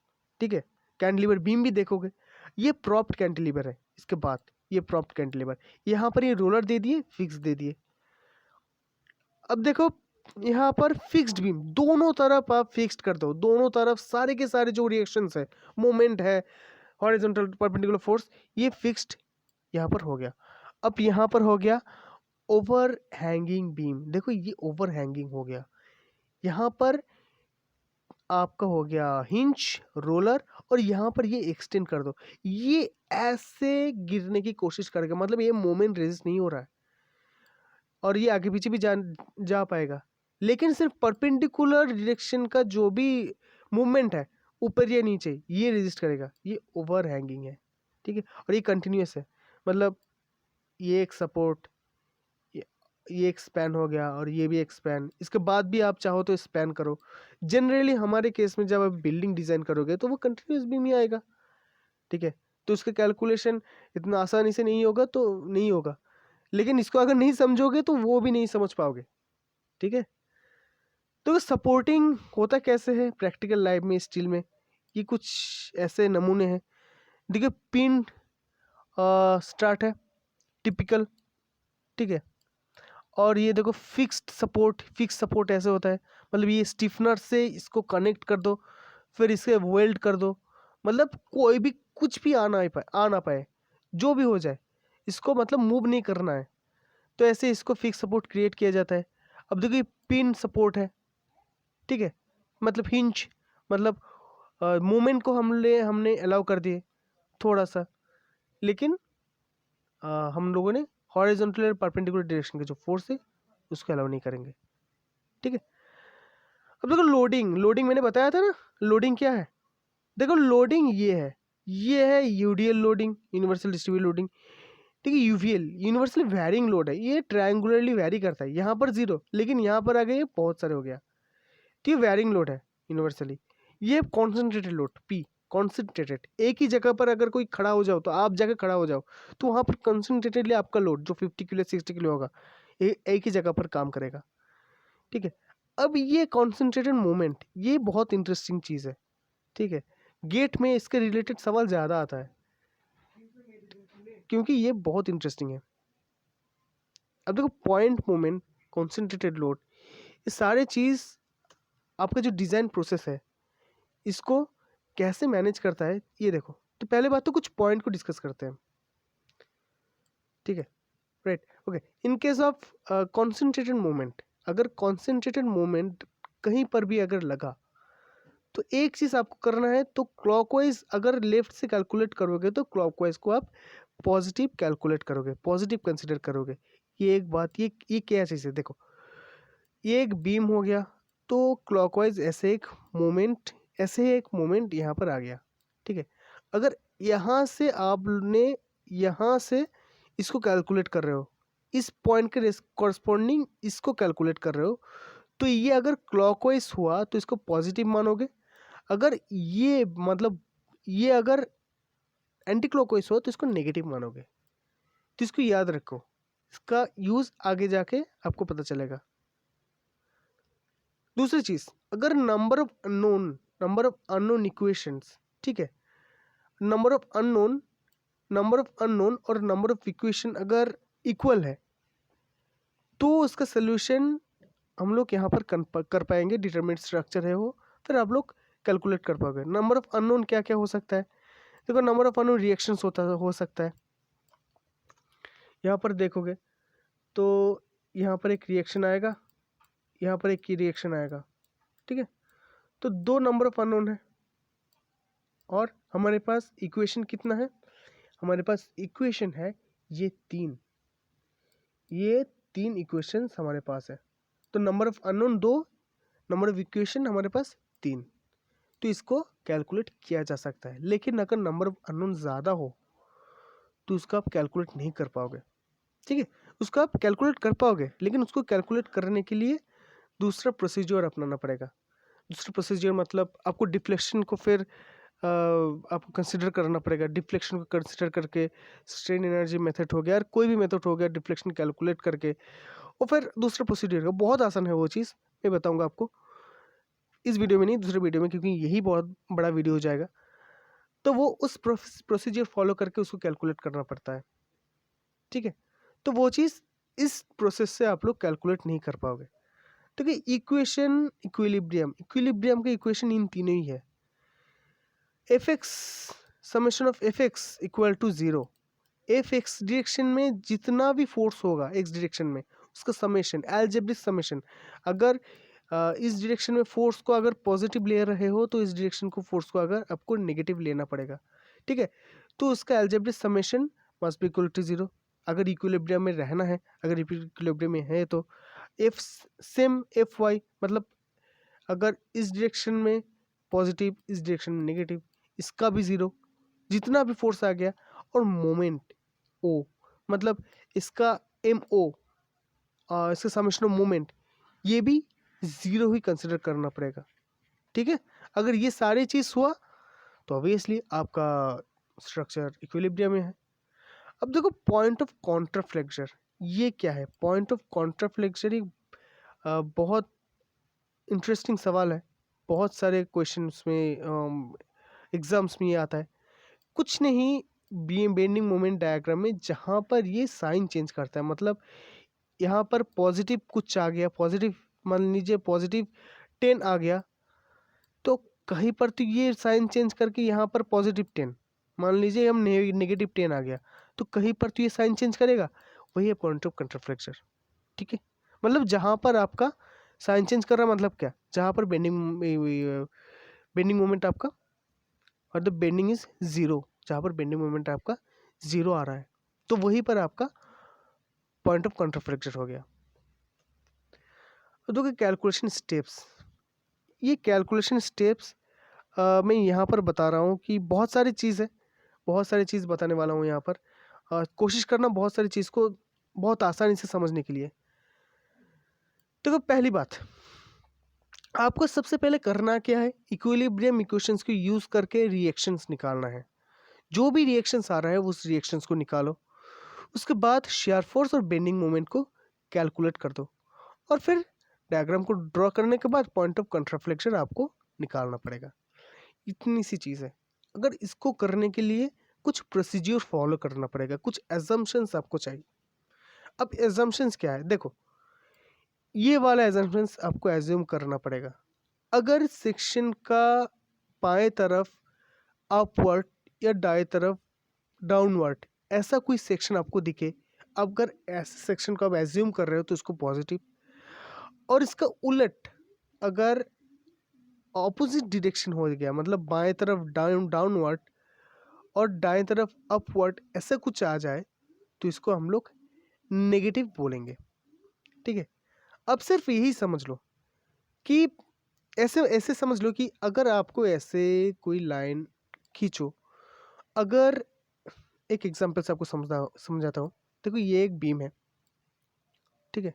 ठीक है, कैंटिलीवर बीम भी देखोगे। ये प्रॉप्ड कैंटिलीवर है। इसके बाद ये प्रॉप्ड कैंटिलीवर, यहाँ पर ये रोलर दे दिए, फिक्स दे दिए। अब देखो यहाँ पर फिक्स्ड बीम, दोनों तरफ आप फिक्स्ड कर दो, दोनों तरफ सारे के सारे जो रिएक्शंस है, मोमेंट है, हॉरिजॉन्टल परपेंडिकुलर फोर्स, ये फिक्स्ड यहाँ पर हो गया। अब यहाँ पर हो गया ओवर हैंगिंग बीम। देखो ये ओवर हैंगिंग हो गया, यहाँ पर आपका हो गया हिंज, रोलर, और यहाँ पर ये एक्सटेंड कर दो, ये ऐसे गिरने की कोशिश करेगा, मतलब ये मोमेंट रेजिस्ट नहीं हो रहा है और ये आगे पीछे भी जा पाएगा। लेकिन सिर्फ परपेंडिकुलर डायरेक्शन का जो भी मूवमेंट है, ऊपर या नीचे, ये रेजिस्ट करेगा। ये ओवर हैंगिंग है, ठीक है, और ये कंटिन्यूस है। मतलब ये एक सपोर्ट, ये एक्सपैंड हो गया और ये भी एक्सपैंड, इसके बाद भी आप चाहो तो स्पैन करो। जनरली हमारे केस में जब आप बिल्डिंग डिज़ाइन करोगे तो वो कंटिन्यूस बीम ही आएगा, ठीक है। तो उसका कैलकुलेशन इतना आसानी से नहीं होगा तो नहीं होगा, लेकिन इसको अगर नहीं समझोगे तो वो भी नहीं समझ पाओगे, ठीक है। तो सपोर्टिंग होता कैसे है प्रैक्टिकल लाइफ में स्टील में, ये कुछ ऐसे नमूने हैं। देखिए पिन स्टार्ट है टिपिकल, ठीक है। और ये देखो फिक्स सपोर्ट ऐसे होता है, मतलब ये स्टिफनर से इसको कनेक्ट कर दो, फिर इसे वेल्ड कर दो, मतलब कोई भी कुछ भी आ ना पाए, जो भी हो जाए, इसको मतलब मूव नहीं करना है। तो ऐसे इसको फिक्स सपोर्ट क्रिएट किया जाता है। अब देखो ये पिन सपोर्ट है, ठीक है, मतलब हिंज, मतलब मूवमेंट को हमने अलाउ कर दिए थोड़ा सा, लेकिन हम लोगों ने हॉरिजॉन्टल और परपेंडिकुलर डायरेक्शन के जो फोर्स है उसको अलाउ नहीं करेंगे, ठीक है। अब देखो लोडिंग मैंने बताया था ना, लोडिंग क्या है। देखो लोडिंग ये है UDL loading, universal distributed loading, ठीक है। यूवीएल यूनिवर्सली वैरिंग लोड है, ये ट्रायंगुलरली वैरी करता है, यहाँ पर 0 लेकिन यहाँ पर आ गया ये बहुत सारे हो गया, ठीक है। वैरिंग लोड है यूनिवर्सली। ये कॉन्सेंट्रेटेड लोड पी, कॉन्सेंट्रेटेड, एक ही जगह पर अगर कोई खड़ा हो जाओ तो आप जाकर खड़ा हो जाओ तो वहाँ पर कंसंट्रेटेडली आपका लोड जो 50 किलो 60 किलो होगा एक ही जगह पर काम करेगा, ठीक है। अब ये कॉन्सेंट्रेटेड मोमेंट, ये बहुत इंटरेस्टिंग चीज़ है, ठीक है। गेट में इसके रिलेटेड सवाल ज़्यादा आता है क्योंकि ये बहुत इंटरेस्टिंग है। अब देखो पॉइंट मोमेंट, कॉन्सेंट्रेटेड लोड, ये सारे चीज़ आपका जो डिज़ाइन प्रोसेस है इसको कैसे मैनेज करता है ये देखो। तो पहले बात तो कुछ पॉइंट को डिस्कस करते हैं, ठीक है, right, okay. In case of concentrated moment, अगर कॉन्सेंट्रेटेड मोमेंट कहीं पर भी अगर लगा तो एक चीज़ आपको करना है, तो क्लॉकवाइज अगर लेफ्ट से कैलकुलेट करोगे तो क्लॉकवाइज को आप पॉजिटिव कैलकुलेट करोगे, पॉजिटिव कंसिडर करोगे। ये एक बात, ये क्या चीज़ है, देखो ये एक बीम हो गया तो क्लॉकवाइज ऐसे एक मोमेंट यहाँ पर आ गया, ठीक है। अगर यहाँ से आपने यहाँ से इसको कैलकुलेट कर रहे हो, इस पॉइंट के कॉरस्पॉन्डिंग इसको कैलकुलेट कर रहे हो, तो ये अगर क्लॉकवाइज हुआ तो इसको पॉजिटिव मानोगे, अगर ये मतलब ये अगर एंटी क्लॉकवाइज हो तो इसको नेगेटिव मानोगे। तो इसको याद रखो, इसका यूज़ आगे जाके आपको पता चलेगा। दूसरी चीज़, अगर नंबर ऑफ अननोन इक्वेशंस, ठीक है, नंबर ऑफ अननोन और नंबर ऑफ इक्वेशन अगर इक्वल है तो उसका सोल्यूशन हम लोग यहाँ पर कर पाएंगे, डिटरमिनेंट स्ट्रक्चर है वो, फिर आप लोग कैलकुलेट कर पाओगे। नंबर ऑफ अननोन क्या क्या हो सकता है, देखो नंबर ऑफ अननोन रिएक्शंस हो सकता है। यहाँ पर देखोगे तो यहाँ पर एक रिएक्शन आएगा, यहाँ पर एक ही रिएक्शन आएगा, ठीक है। तो 2 नंबर ऑफ अननोन है और हमारे पास इक्वेशन कितना है, हमारे पास इक्वेशन है ये 3, ये 3 इक्वेशंस हमारे पास है। तो number of unknown 2, number of equation हमारे पास 3, तो इसको कैलकुलेट किया जा सकता है। लेकिन अगर नंबर ऑफ अननोन ज़्यादा हो तो उसको आप कैलकुलेट नहीं कर पाओगे, ठीक है। उसको आप कैलकुलेट कर पाओगे लेकिन उसको कैलकुलेट करने के लिए दूसरा प्रोसीजर अपनाना पड़ेगा। दूसरा प्रोसीजर मतलब आपको डिफ्लेक्शन को फिर आपको कंसिडर करना पड़ेगा। डिफ्लेक्शन को कंसिडर करके स्ट्रेन एनर्जी मेथड हो गया, और कोई भी मेथड हो गया डिफ्लेक्शन कैलकुलेट करके, और फिर दूसरा प्रोसीजर का बहुत आसान है वो चीज़, मैं बताऊंगा आपको इस वीडियो में नहीं, दूसरे वीडियो में, क्योंकि यही बहुत बड़ा वीडियो हो जाएगा। तो वो उस प्रोसीजर फॉलो करके उसको कैलकुलेट करना पड़ता है, ठीक है। तो वो चीज़ इस प्रोसेस से आप लोग कैलकुलेट नहीं कर पाओगे। तो कि इक्वेशन इक्विलिब्रियम का इक्वेशन इन तीनों ही है। F X, summation of F X equal to 0, F X direction में जितना भी फोर्स होगा एक्स डायरेक्शन में उसका समेशन, एल्जेब्रिक समेशन। अगर इस डायरेक्शन में फोर्स को अगर पॉजिटिव ले रहे हो तो इस डायरेक्शन को फोर्स को अगर आपको नेगेटिव लेना पड़ेगा, ठीक है। तो उसका algebraic summation must be equal to 0 अगर इक्विलिब्रियम में रहना है। अगर इक्विलिब्रियम में है तो एफ सेम एफ वाई, मतलब अगर इस डायरेक्शन में पॉजिटिव इस डायरेक्शन में नेगेटिव, इसका भी 0, जितना भी फोर्स आ गया। और मोमेंट ओ, मतलब इसका एम ओ, इसका समेशन ऑफ मोमेंट, ये भी ज़ीरो ही कंसिडर करना पड़ेगा। ठीक है, अगर ये सारी चीज़ हुआ तो ऑब्वियसली आपका स्ट्रक्चर इक्विलिब्रियम में है। अब देखो पॉइंट ऑफ कॉन्ट्राफ्लेक्चर, ये क्या है? पॉइंट ऑफ कॉन्ट्राफ्लेक्चर एक बहुत इंटरेस्टिंग सवाल है। बहुत सारे क्वेश्चंस में एग्जाम्स में ये आता है। कुछ नहीं, बेंडिंग मोमेंट डायग्राम में जहाँ पर ये साइन चेंज करता है, मतलब यहाँ पर पॉजिटिव कुछ आ गया, पॉजिटिव मान लीजिए पॉजिटिव 10 आ गया, तो कहीं पर तो ये साइन चेंज करके यहाँ पर पॉजिटिव 10, मान लीजिए हम नेगेटिव 10 आ गया, तो कहीं पर तो ये साइन चेंज करेगा, वही है पॉइंट ऑफ कंट्राफ्लेक्चर। ठीक है, मतलब जहाँ पर आपका साइन चेंज कर रहा है, मतलब क्या, जहाँ पर बेंडिंग मोमेंट आपका और द बेंडिंग इज ज़ीरो, जहाँ पर बेंडिंग मोमेंट आपका ज़ीरो आ रहा है, तो वहीं पर आपका पॉइंट ऑफ कंट्राफ्लेक्चर हो गया। देखो कैलकुलेशन स्टेप्स, ये कैलकुलेशन स्टेप्स मैं यहाँ पर बता रहा हूँ कि बहुत सारी चीज़ है, बहुत सारी चीज़ बताने वाला हूँ यहाँ पर। कोशिश करना बहुत सारी चीज़ को बहुत आसानी से समझने के लिए। देखो पहली बात, आपको सबसे पहले करना क्या है, इक्विलिब्रियम इक्वेशंस को यूज़ करके रिएक्शंस निकालना है। जो भी रिएक्शंस आ रहा है उस रिएक्शंस को निकालो, उसके बाद शेयर फोर्स और बेंडिंग मोमेंट को कैलकुलेट कर दो, और फिर डायग्राम को ड्रॉ करने के बाद पॉइंट ऑफ कंट्राफ्लेक्चर आपको निकालना पड़ेगा। इतनी सी चीज़ है। अगर इसको करने के लिए कुछ प्रोसीज्योर फॉलो करना पड़ेगा, कुछ एजम्पशंस आपको चाहिए। अब एजम्पशंस क्या है, देखो ये वाला एजम्पशंस आपको एज्यूम करना पड़ेगा। अगर सेक्शन का बाएं तरफ अपवर्ड या दाएं तरफ डाउनवर्ड ऐसा कोई सेक्शन आपको दिखे, अगर ऐसे सेक्शन को आप एज्यूम कर रहे हो तो इसको पॉजिटिव, और इसका उलट अगर ऑपोजिट डायरेक्शन हो गया, मतलब बाएं तरफ डाउनवर्ड और दाएं तरफ अपवर्ड ऐसा कुछ आ जाए, तो इसको हम लोग नेगेटिव बोलेंगे। ठीक है, अब सिर्फ यही समझ लो कि ऐसे ऐसे समझ लो कि अगर आपको ऐसे कोई लाइन खींचो, अगर एक एग्जांपल से आपको समझाता हूँ। देखो ये एक बीम है, ठीक है,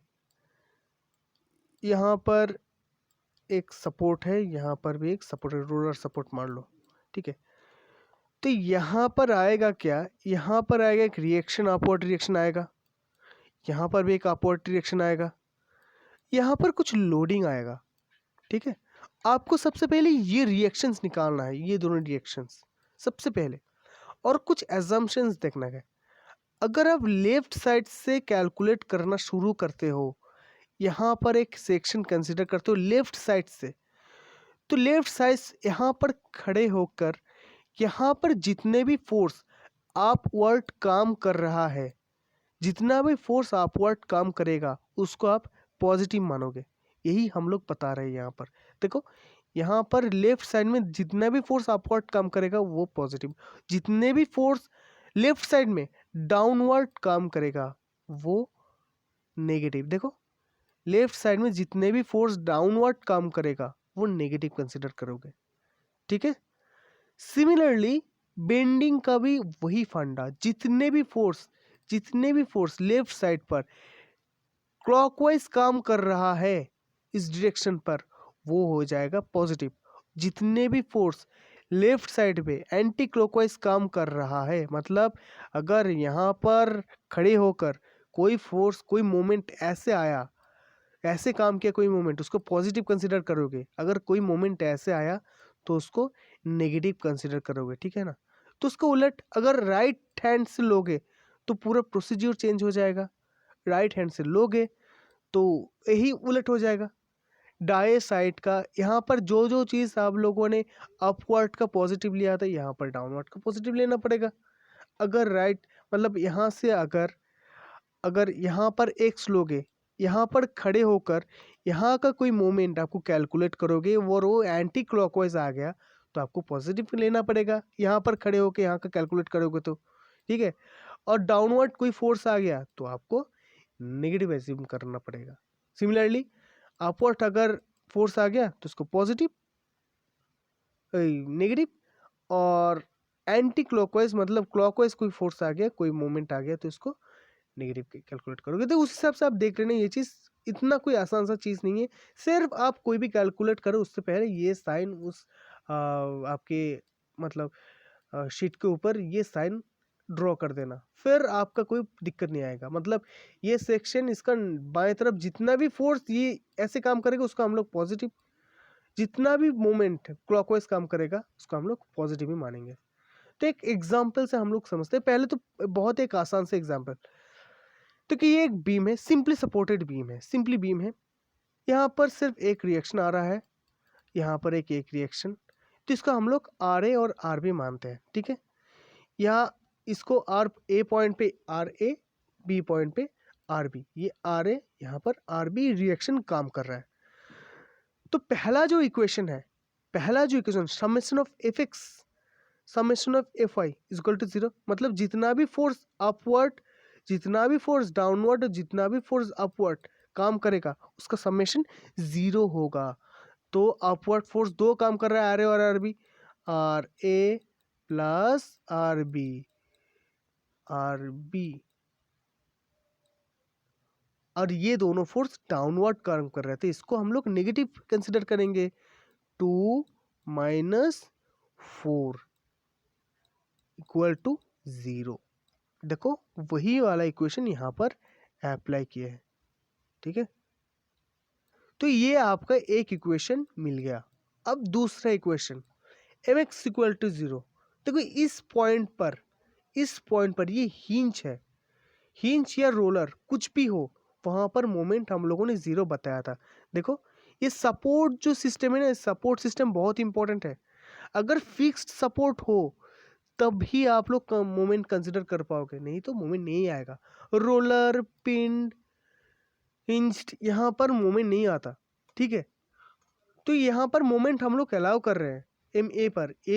यहाँ पर एक सपोर्ट है, यहाँ पर भी एक सपोर्ट है, रोलर सपोर्ट मान लो। ठीक है, तो यहाँ पर आएगा क्या, यहाँ पर आएगा एक रिएक्शन, अपवर्ड रिएक्शन आएगा, यहाँ पर भी एक अपवर्ड रिएक्शन आएगा, यहाँ पर कुछ लोडिंग आएगा। ठीक है, आपको सबसे पहले ये रिएक्शंस निकालना है, ये दोनों रिएक्शंस सबसे पहले, और कुछ एजम्पशंस देखना है। अगर आप लेफ्ट साइड से कैलकुलेट करना शुरू करते हो, यहाँ पर एक सेक्शन कंसिडर करते हो लेफ्ट साइड से, तो लेफ्ट साइड यहाँ पर खड़े होकर यहाँ पर जितने भी फोर्स अपवर्ड काम कर रहा है, जितना भी फोर्स अपवर्ड काम करेगा उसको आप पॉजिटिव मानोगे। यही हम लोग बता रहे हैं यहाँ पर। देखो यहाँ पर लेफ्ट साइड में जितना भी फोर्स अपवर्ड काम करेगा वो पॉजिटिव, जितने भी फोर्स लेफ्ट साइड में डाउनवर्ड काम करेगा वो नेगेटिव। देखो लेफ्ट साइड में जितने भी फोर्स डाउनवर्ड काम करेगा वो नेगेटिव कंसिडर करोगे। ठीक है, सिमिलरली बेंडिंग का भी वही फंडा, जितने भी फोर्स लेफ्ट साइड पर क्लॉकवाइज काम कर रहा है इस डायरेक्शन पर, वो हो जाएगा पॉजिटिव। जितने भी फोर्स लेफ्ट साइड पे एंटी क्लॉकवाइज काम कर रहा है, मतलब अगर यहाँ पर खड़े होकर कोई फोर्स कोई मोमेंट ऐसे आया, ऐसे काम किया कोई मोमेंट, उसको पॉजिटिव कंसिडर करोगे। अगर कोई मोमेंट ऐसे आया तो उसको नेगेटिव कंसिडर करोगे। ठीक है ना, तो उसको उलट अगर राइट हैंड से लोगे तो पूरा प्रोसीज्योर चेंज हो जाएगा। राइट हैंड से लोगे तो यही उलट हो जाएगा। दाएं साइड का यहाँ पर जो जो चीज़ आप लोगों ने अपवर्ड का पॉजिटिव लिया था, यहाँ पर डाउनवर्ड का पॉजिटिव लेना पड़ेगा। अगर राइट मतलब यहाँ से अगर अगर यहाँ पर एक्स लोगे, यहाँ पर खड़े होकर यहाँ का कोई मोमेंट आपको कैलकुलेट करोगे और वो एंटी क्लॉकवाइज आ गया तो आपको पॉजिटिव लेना पड़ेगा। यहाँ पर खड़े होकर यहाँ का कैलकुलेट करोगे तो ठीक है, और डाउनवर्ड कोई फोर्स आ गया तो आपको नेगेटिव एज्यूम करना पड़ेगा। सिमिलरली अपवर्ड अगर फोर्स आ गया तो उसको पॉजिटिव नेगेटिव, और एंटी क्लॉकवाइज मतलब क्लॉकवाइज कोई फोर्स आ गया कोई मोमेंट आ गया तो इसको नेगेटिव कैलकुलेट करोगे। तो उस हिसाब से आप देख लेना, ये चीज़ इतना कोई आसान सा चीज़ नहीं है। सिर्फ आप कोई भी कैलकुलेट करो उससे पहले ये साइन उस आपके मतलब शीट के ऊपर ये साइन ड्रॉ कर देना, फिर आपका कोई दिक्कत नहीं आएगा। मतलब ये सेक्शन इसका बाएं तरफ जितना भी फोर्स ये ऐसे काम करेगा उसका हम लोग पॉजिटिव, जितना भी मोमेंट क्लॉकवाइज काम करेगा उसको हम लोग पॉजिटिव ही मानेंगे। तो एक एग्जाम्पल से हम लोग समझते हैं। पहले तो बहुत एक आसान से एग्जाम्पल, तो कि ये एक बीम है, सिंपली सपोर्टेड बीम है, सिंपली बीम है। यहाँ पर सिर्फ एक रिएक्शन आ रहा है, यहाँ पर एक रिएक्शन, तो इसको हम लोग आर ए और आर बी मानते हैं। ठीक है, यहाँ इसको आर ए पॉइंट पे आर ए, बी पॉइंट पे आर बी, ये आर ए यहाँ पर आर बी रिएक्शन काम कर रहा है। तो पहला जो इक्वेशन है, summation of F X summation of F I is equal to 0, मतलब जितना भी फोर्स अपवर्ड, जितना भी फोर्स डाउनवर्ड और जितना भी फोर्स अपवर्ड काम करेगा उसका समेशन 0 होगा। तो अपवर्ड फोर्स 2 काम कर रहा है, आर ए और R B, R A plus R B, और ये दोनों फोर्स डाउनवर्ड काम कर रहे थे, इसको हम लोग नेगेटिव कंसिडर करेंगे। 2 माइनस 4 इक्वल टू 0। देखो वही वाला इक्वेशन यहाँ पर अप्लाई किया है। ठीक है, तो ये आपका एक इक्वेशन मिल गया। अब दूसरा equation M X equal to 0। देखो इस पॉइंट पर ये हिंज है, हिंज या रोलर कुछ भी हो, वहां पर मोमेंट हम लोगों ने 0 बताया था। देखो ये सपोर्ट जो सिस्टम है ना, सपोर्ट सिस्टम बहुत इंपॉर्टेंट है। अगर फिक्स्ड सपोर्ट हो तब ही आप लोग मोमेंट कंसिडर कर पाओगे, नहीं तो मोमेंट नहीं आएगा। रोलर, पिन, हिंज्ड, यहाँ पर मोमेंट नहीं आता। ठीक है, तो यहाँ पर मोमेंट हम लोग अलाउ कर रहे हैं एम ए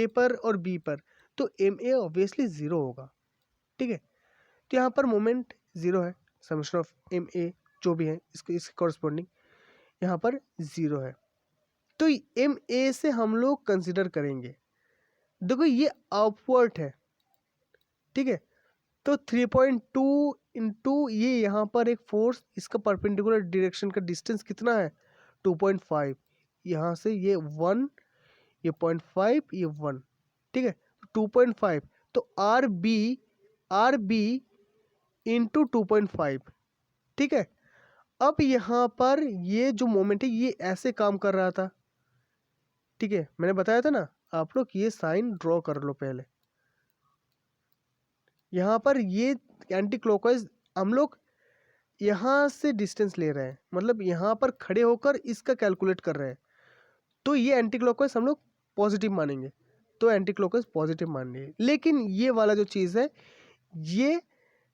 पर और बी पर, तो एम ए ऑब्वियसली 0 होगा। ठीक है, तो यहाँ पर मोमेंट 0 है, समेशन ऑफ एम ए जो भी है इसके कॉरस्पॉन्डिंग यहाँ पर 0 है। तो एम ए से हम लोग कंसिडर करेंगे। देखो ये अपवर्ड है। ठीक है, तो 3.2 इंटू ये यहाँ पर एक फोर्स, इसका परपेंडिकुलर डायरेक्शन का डिस्टेंस कितना है 2.5, यहाँ से ये 1, ये 0.5, ये 1। ठीक है, 2.5, तो आर बी इंटू 2.5। ठीक है, अब यहाँ पर ये जो मोमेंट है ये ऐसे काम कर रहा था। ठीक है, मैंने बताया था ना, आप लोग ये साइन ड्रॉ कर लो पहले। यहाँ पर ये एंटी क्लॉकवाइज हम लोग यहाँ से डिस्टेंस ले रहे हैं, मतलब यहाँ पर खड़े होकर इसका कैलकुलेट कर रहे हैं, तो ये एंटी क्लॉकवाइज हम लोग पॉजिटिव मानेंगे, तो एंटी क्लॉकवाइज पॉजिटिव मानेंगे। लेकिन ये वाला जो चीज़ है ये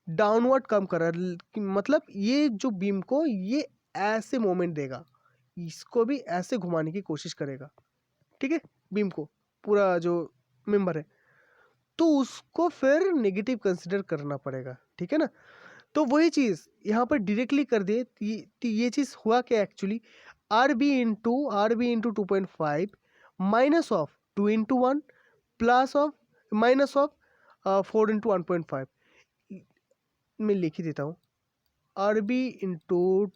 डाउनवर्ड काम कर रहा है, मतलब ये जो बीम को ये ऐसे मोमेंट देगा, इसको भी ऐसे घुमाने की कोशिश करेगा। ठीक है, बीम को पूरा जो मेंबर है, तो उसको फिर नेगेटिव कंसिडर करना पड़ेगा। ठीक है ना, तो वही चीज़ यहाँ पर डायरेक्टली कर दे। ये चीज़ हुआ क्या actually, R B into 2.5 minus of 2 into 1 plus of minus of 4 into 1.5, मैं लिख ही देता हूँ, R B into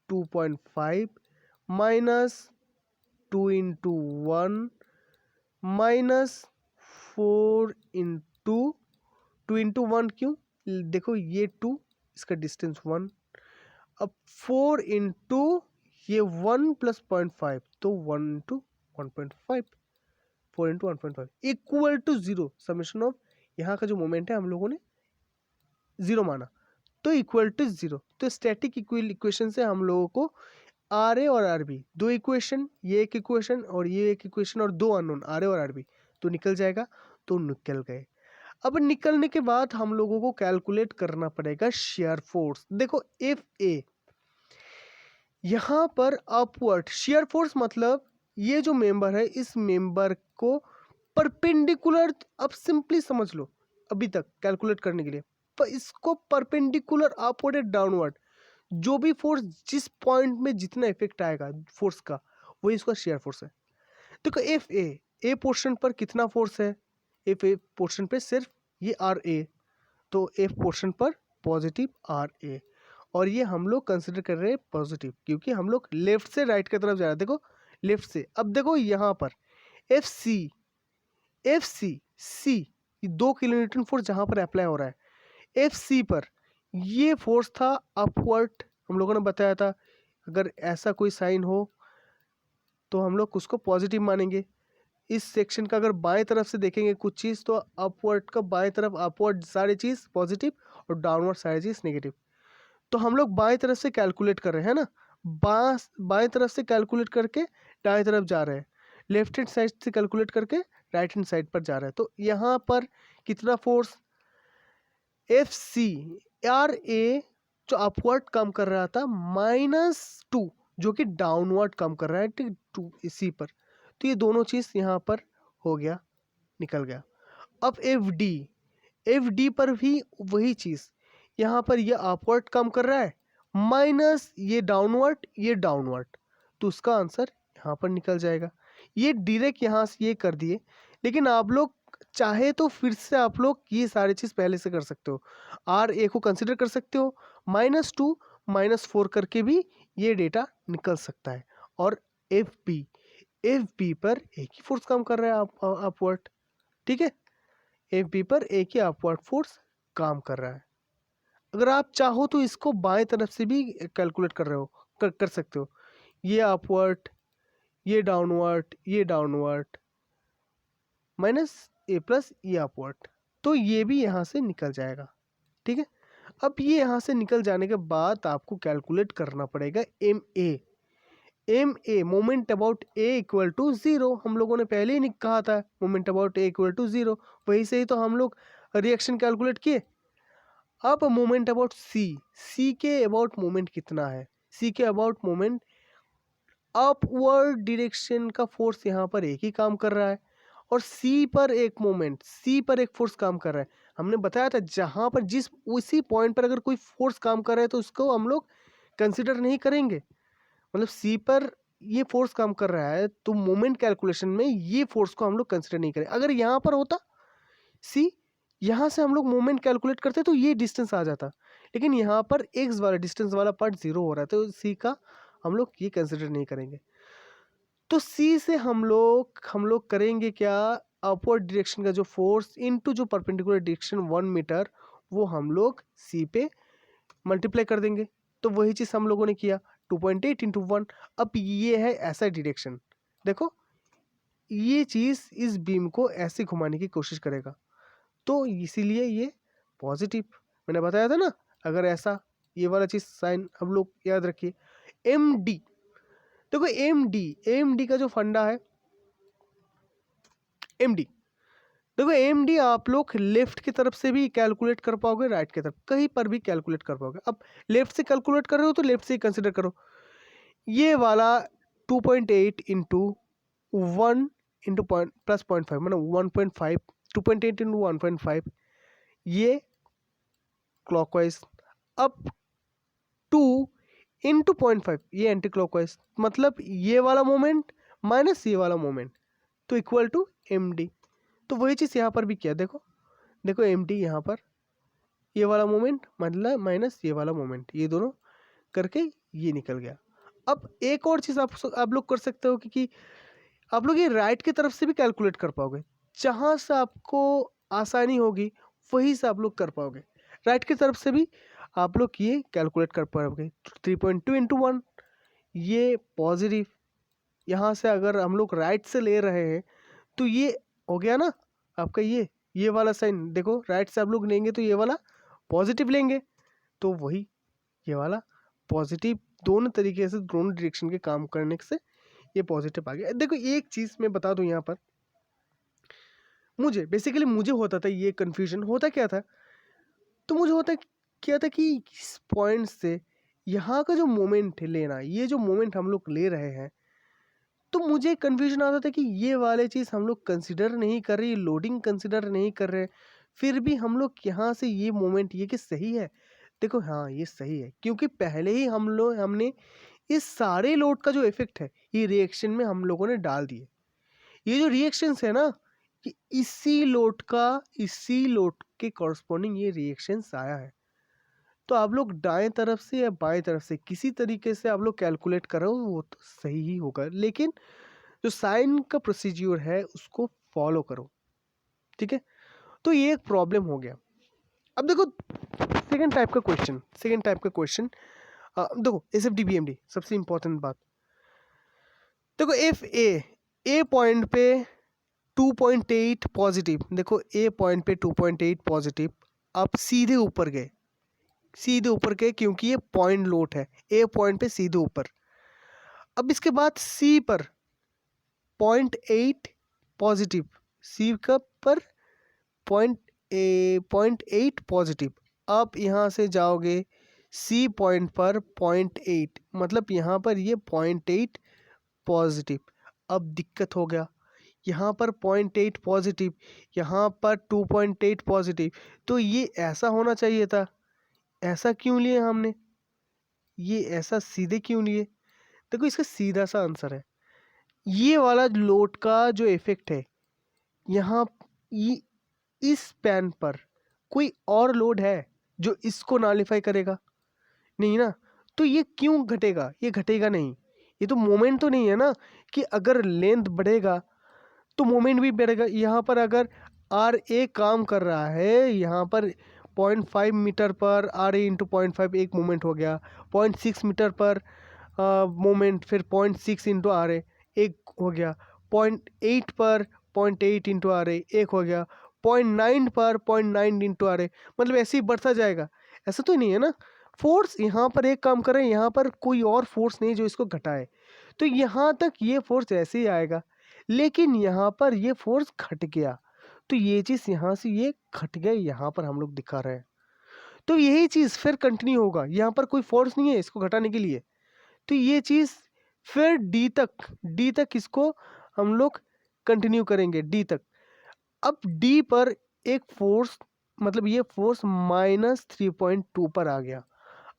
2.5 minus 2 into 1 minus 4 into 2 into 1, क्यों, देखो ये 2, इसका डिस्टेंस 1, अब 4 इंटू ये 1 प्लस 0.5, तो 1 into 1.5, 4 into 1.5 equal to 0। Summation of यहाँ का जो मोमेंट है हम लोगों ने 0 माना, तो इक्वल टू 0। तो स्टैटिक इक्वेशन से हम लोगों को आर ए और आर बी, दो इक्वेशन, ये एक इक्वेशन और ये एक इक्वेशन और दो अननोन आर ए और आर बी, तो निकल जाएगा। तो निकल गए। अब निकलने के बाद हम लोगों को कैलकुलेट करना पड़ेगा शेयर फोर्स। देखो एफ ए यहाँ पर अपवर्ड शेयर फोर्स, मतलब ये जो मेंबर है इस मेंबर को परपेंडिकुलर, अब सिंपली समझ लो अभी तक कैलकुलेट करने के लिए, पर इसको परपेंडिकुलर अपवर्ड डाउनवर्ड जो भी फोर्स जिस पॉइंट में जितना इफेक्ट आएगा फोर्स का, वही इसका शेयर फोर्स है। देखो एफ ए पोर्शन पर कितना फोर्स है, एफ ए पोर्शन पे सिर्फ ये आर ए, तो एफ पोर्शन पर पॉजिटिव आर ए, और ये हम लोग कंसिडर कर रहे हैं पॉजिटिव क्योंकि हम लोग लेफ्ट से राइट की तरफ जा रहे हैं। देखो लेफ्ट से, अब देखो यहाँ पर एफ सी सी, ये 2 किलोन्यूटन फोर्स जहाँ पर अप्लाई हो रहा है, एफ सी पर ये फोर्स था अपवर्ड, हम लोगों ने बताया था अगर ऐसा कोई साइन हो तो हम लोग उसको पॉजिटिव मानेंगे। इस सेक्शन का अगर बाएं तरफ से देखेंगे कुछ चीज़ तो अपवर्ड का बाएं तरफ अपवर्ड सारी चीज़ पॉजिटिव और डाउनवर्ड सारी चीज़ नेगेटिव। तो हम लोग बाएं तरफ से कैलकुलेट कर रहे हैं ना, बाएं तरफ से कैलकुलेट करके दाएं तरफ जा रहे हैं, लेफ्ट हैंड साइड से कैलकुलेट करके राइट हैंड साइड पर जा रहा है। तो यहाँ पर कितना force F C R A जो अपवर्ड काम कर रहा था -2 जो कि डाउनवर्ड काम कर रहा है, ठीक, 2 इसी पर। तो ये दोनों चीज़ यहाँ पर हो गया, निकल गया। अब एफ डी पर भी वही चीज़, यहाँ पर ये अपवर्ड काम कर रहा है माइनस ये डाउनवर्ड, तो उसका आंसर यहाँ पर निकल जाएगा। ये डायरेक्ट यहाँ से ये कर दिए, लेकिन आप लोग चाहे तो फिर से आप लोग ये सारी चीज़ पहले से कर सकते हो, आर ए को कंसिडर कर सकते हो, -2 -4 करके भी ये डेटा निकल सकता है। और एफ बी पर एक ही फोर्स काम कर रहा है अपवर्ड, ठीक है, एफ बी पर एक ही अपवर्ड फोर्स काम कर रहा है। अगर आप चाहो तो इसको बाएं तरफ से भी कैलकुलेट कर रहे हो, कर सकते हो, ये अपवर्ड, ये डाउनवर्ड माइनस ए प्लस ये अपवर्ड, तो ये भी यहाँ से निकल जाएगा, ठीक है। अब ये यहाँ से निकल जाने के बाद आपको कैलकुलेट करना पड़ेगा M A moment about A equal to 0। हम लोगों ने पहले ही कहा था moment about A equal to 0, वही से ही तो हम लोग रिएक्शन कैलकुलेट किए। अब मोमेंट अबाउट सी के अबाउट मोमेंट कितना है, सी के अबाउट मोमेंट अपवर्ड डायरेक्शन का फोर्स यहाँ पर एक ही काम कर रहा है, और सी पर एक फोर्स काम कर रहा है। हमने बताया था जहाँ पर उसी पॉइंट पर अगर कोई फोर्स काम कर रहा है तो उसको हम लोग कंसिडर नहीं करेंगे, मतलब सी पर ये फोर्स काम कर रहा है तो मोमेंट कैलकुलेशन में ये फोर्स को हम लोग कंसिडर नहीं करें। अगर यहाँ पर होता सी, यहाँ से हम लोग मोमेंट कैलकुलेट करते तो ये डिस्टेंस आ जाता, लेकिन यहाँ पर एक्स वाला डिस्टेंस वाला पार्ट 0 हो रहा है तो सी का हम लोग ये कंसिडर नहीं करेंगे। तो सी से हम लोग करेंगे क्या, अपवर्ड डायरेक्शन का जो फोर्स इनटू जो परपेंडिकुलर डायरेक्शन 1 मीटर, वो हम लोग सी पे मल्टीप्लाई कर देंगे। तो वही चीज़ हम लोगों ने किया, 2.8 इंटू 1। अब ये है ऐसा डायरेक्शन, देखो ये चीज़ इस बीम को ऐसे घुमाने की कोशिश करेगा, तो इसीलिए ये पॉजिटिव, मैंने बताया था ना। अगर ऐसा ये वाला चीज़ साइन हम लोग याद रखिए। एम डी, देखो एम डी का जो फंडा है, एम डी देखो एम डी आप लोग लेफ्ट की तरफ से भी कैलकुलेट कर पाओगे, राइट की तरफ कहीं पर भी कैलकुलेट कर पाओगे। अब लेफ्ट से कैलकुलेट कर रहे हो तो लेफ्ट से ही कंसिडर करो, ये वाला 2.8 इंटू 1 इंटू प्लस 0.5 मतलब 1.5, 2.8 इंटू 1.5 ये क्लॉकवाइज। अब 2 इंटू 0.5 ये एंटी क्लॉकवाइज, मतलब ये वाला मोमेंट माइनस ये वाला मोमेंट, तो इक्वल टू एम डी। तो वही चीज़ यहाँ पर भी किया, देखो एम डी यहाँ पर ये वाला मोमेंट मतलब माइनस ये वाला मोमेंट, ये दोनों करके ये निकल गया। अब एक और चीज़ आप लोग कर सकते हो कि आप लोग ये राइट की तरफ से भी कैलकुलेट कर पाओगे, जहाँ से आपको आसानी होगी वहीं से आप लोग कर पाओगे। राइट की तरफ से भी आप लोग ये कैलकुलेट कर पाओगे, 3.2 इंटू 1 ये पॉजिटिव, यहाँ से अगर हम लोग राइट से ले रहे हैं तो ये हो गया ना आपका ये वाला साइन, देखो राइट से आप लोग लेंगे तो ये वाला पॉजिटिव लेंगे, तो वही ये वाला पॉजिटिव, दोनों तरीके से दोनों डायरेक्शन के काम करने से ये पॉजिटिव आ गया। देखो एक चीज़ मैं बता दूं, यहाँ पर मुझे होता था ये कन्फ्यूजन, होता क्या था, तो मुझे होता क्या था कि इस पॉइंट से यहाँ का जो मोमेंट है लेना, ये जो मोमेंट हम लोग ले रहे हैं, तो मुझे कन्फ्यूजन आता था कि ये वाले चीज़ हम लोग कंसिडर नहीं कर रहे, लोडिंग कंसिडर नहीं कर रहे, फिर भी हम लोग यहाँ से ये मोमेंट ये कि सही है। देखो हाँ ये सही है, क्योंकि पहले ही हमने इस सारे लोड का जो इफेक्ट है ये रिएक्शन में हम लोगों ने डाल दिए। ये जो रिएक्शंस है ना, कि इसी लोड के कॉरस्पॉन्डिंग ये रिएक्शंस आया है। तो आप लोग दाएं तरफ से या बाएं तरफ से किसी तरीके से आप लोग कैलकुलेट करो, वो तो सही ही होगा, लेकिन जो साइन का प्रोसीज्योर है उसको फॉलो करो, ठीक है। तो ये एक प्रॉब्लम हो गया। अब देखो सेकेंड टाइप का क्वेश्चन देखो SFD-BMD सबसे इंपॉर्टेंट बात। देखो इफ ए पॉइंट पे 2.8 पॉजिटिव, देखो ए पॉइंट पे 2.8 पॉजिटिव, आप सीधे ऊपर गए क्योंकि ये पॉइंट लोड है, ए पॉइंट पे सीधे ऊपर। अब इसके बाद सी पर 0.8 पॉजिटिव, सी का पर 0.8 पॉजिटिव, आप यहाँ से जाओगे सी पॉइंट पर 0.8, मतलब यहाँ पर ये 0.8 पॉजिटिव। अब दिक्कत हो गया, यहाँ पर 0.8 पॉजिटिव, यहाँ पर 2.8 पॉजिटिव, तो ये ऐसा होना चाहिए था, ऐसा क्यों लिए हमने, ये ऐसा सीधे क्यों लिए? देखो इसका सीधा सा आंसर है, ये वाला लोड का जो इफेक्ट है यहाँ इस पैन पर कोई और लोड है जो इसको नॉलिफाई करेगा? नहीं ना। तो ये क्यों घटेगा? ये घटेगा नहीं, ये तो मोमेंट तो नहीं है ना कि अगर लेंथ बढ़ेगा तो मोमेंट भी बढ़ेगा। यहाँ पर अगर आर ए काम कर रहा है, यहाँ पर 0.5 मीटर पर आर ए इंटू 0.5 एक मोमेंट हो गया, 0.6 मीटर पर मोमेंट, फिर 0.6 इंटू आर ए एक हो गया, 0.8 पर 0.8 इंटू आर ए एक हो गया, 0.9 पर 0.9 इंटू आर ए, मतलब ऐसे ही बढ़ता जाएगा। ऐसा तो नहीं है ना, फोर्स यहाँ पर एक काम कर रहे हैं, यहाँ पर कोई और फोर्स नहीं जो इसको घटाए, तो यहाँ तक ये फोर्स ऐसे ही आएगा, लेकिन यहाँ पर ये फोर्स घट गया, तो ये चीज़ यहाँ से ये घट गया, यहाँ पर हम लोग दिखा रहे हैं। तो यही चीज़ फिर कंटिन्यू होगा, यहाँ पर कोई फोर्स नहीं है इसको घटाने के लिए, तो ये चीज़ फिर डी तक इसको हम लोग कंटिन्यू करेंगे, डी तक। अब डी पर एक फोर्स, मतलब ये फोर्स -3.2 पर आ गया,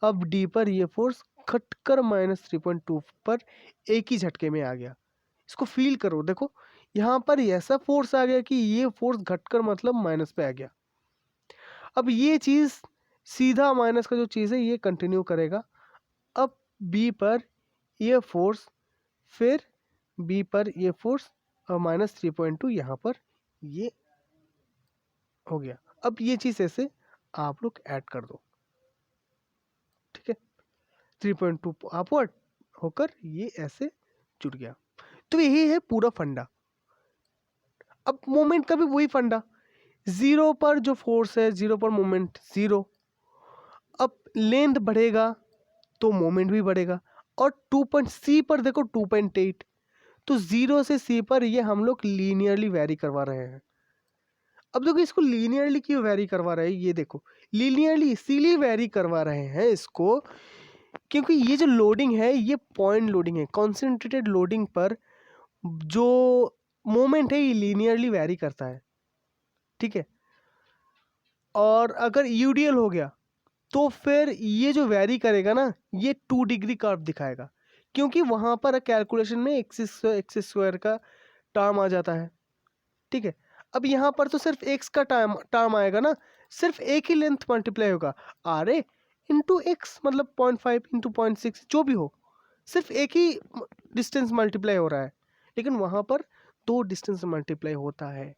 अब डी पर ये फोर्स घटकर -3.2 पर एक ही झटके में आ गया। इसको फील करो, देखो यहाँ पर ऐसा फोर्स आ गया कि ये फोर्स घटकर मतलब माइनस पे आ गया। अब ये चीज़ सीधा माइनस का जो चीज़ है ये कंटिन्यू करेगा। अब बी पर ये फोर्स, फिर बी पर ये फोर्स -3.2 यहाँ पर ये हो गया। अब ये चीज़ ऐसे आप लोग ऐड कर दो, ठीक है, 3.2 अपवर्ड होकर ये ऐसे जुड़ गया। तो यही है पूरा फंडा। अब मोमेंट का भी वही फंडा, जीरो पर जो फोर्स है, जीरो पर मोमेंट जीरो, अब लेंथ बढ़ेगा तो मोमेंट भी बढ़ेगा, और 2.c पर देखो 2.8, तो जीरो से सी पर ये हम लोग लीनियरली वेरी करवा रहे हैं। अब देखो इसको लीनियरली क्यों वेरी करवा रहे हैं, ये देखो लीनियरली इसीलिए वेरी करवा रहे हैं इसको क्योंकि ये जो लोडिंग है ये पॉइंट लोडिंग है, कॉन्सेंट्रेटेड लोडिंग पर जो मोमेंट है ये लीनियरली वेरी करता है, ठीक है। और अगर यूडीएल हो गया तो फिर ये जो वेरी करेगा ना, ये 2 डिग्री कर्व दिखाएगा, क्योंकि वहाँ पर कैलकुलेशन में एक्स स्क्वायर का टर्म आ जाता है, ठीक है। अब यहाँ पर तो सिर्फ एक्स का टर्म आएगा ना, सिर्फ एक ही लेंथ मल्टीप्लाई होगा, आर ए इंटू एक्स, मतलब 0.5 इंटू 0.6 जो भी हो, सिर्फ एक ही डिस्टेंस मल्टीप्लाई हो रहा है, लेकिन वहाँ पर 2 डिस्टेंस मल्टीप्लाई होता है।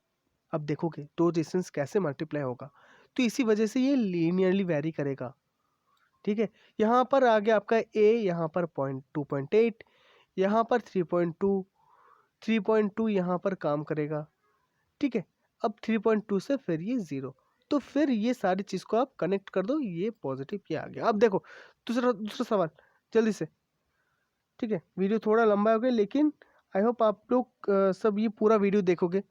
अब देखोगे 2 डिस्टेंस कैसे मल्टीप्लाई होगा, तो इसी वजह से ये लीनियरली वेरी करेगा, ठीक है। यहाँ पर आ गया आपका ए, यहाँ पर 2.8, यहाँ पर 3.2 यहाँ पर काम करेगा, ठीक है। अब 3.2 से फिर ये 0, तो फिर ये सारी चीज़ को आप कनेक्ट कर दो, ये पॉजिटिव ये आ गया। अब देखो दूसरा सवाल जल्दी से, ठीक है। वीडियो थोड़ा लंबा हो गया, लेकिन आई होप आप लोग सब ये पूरा वीडियो देखोगे।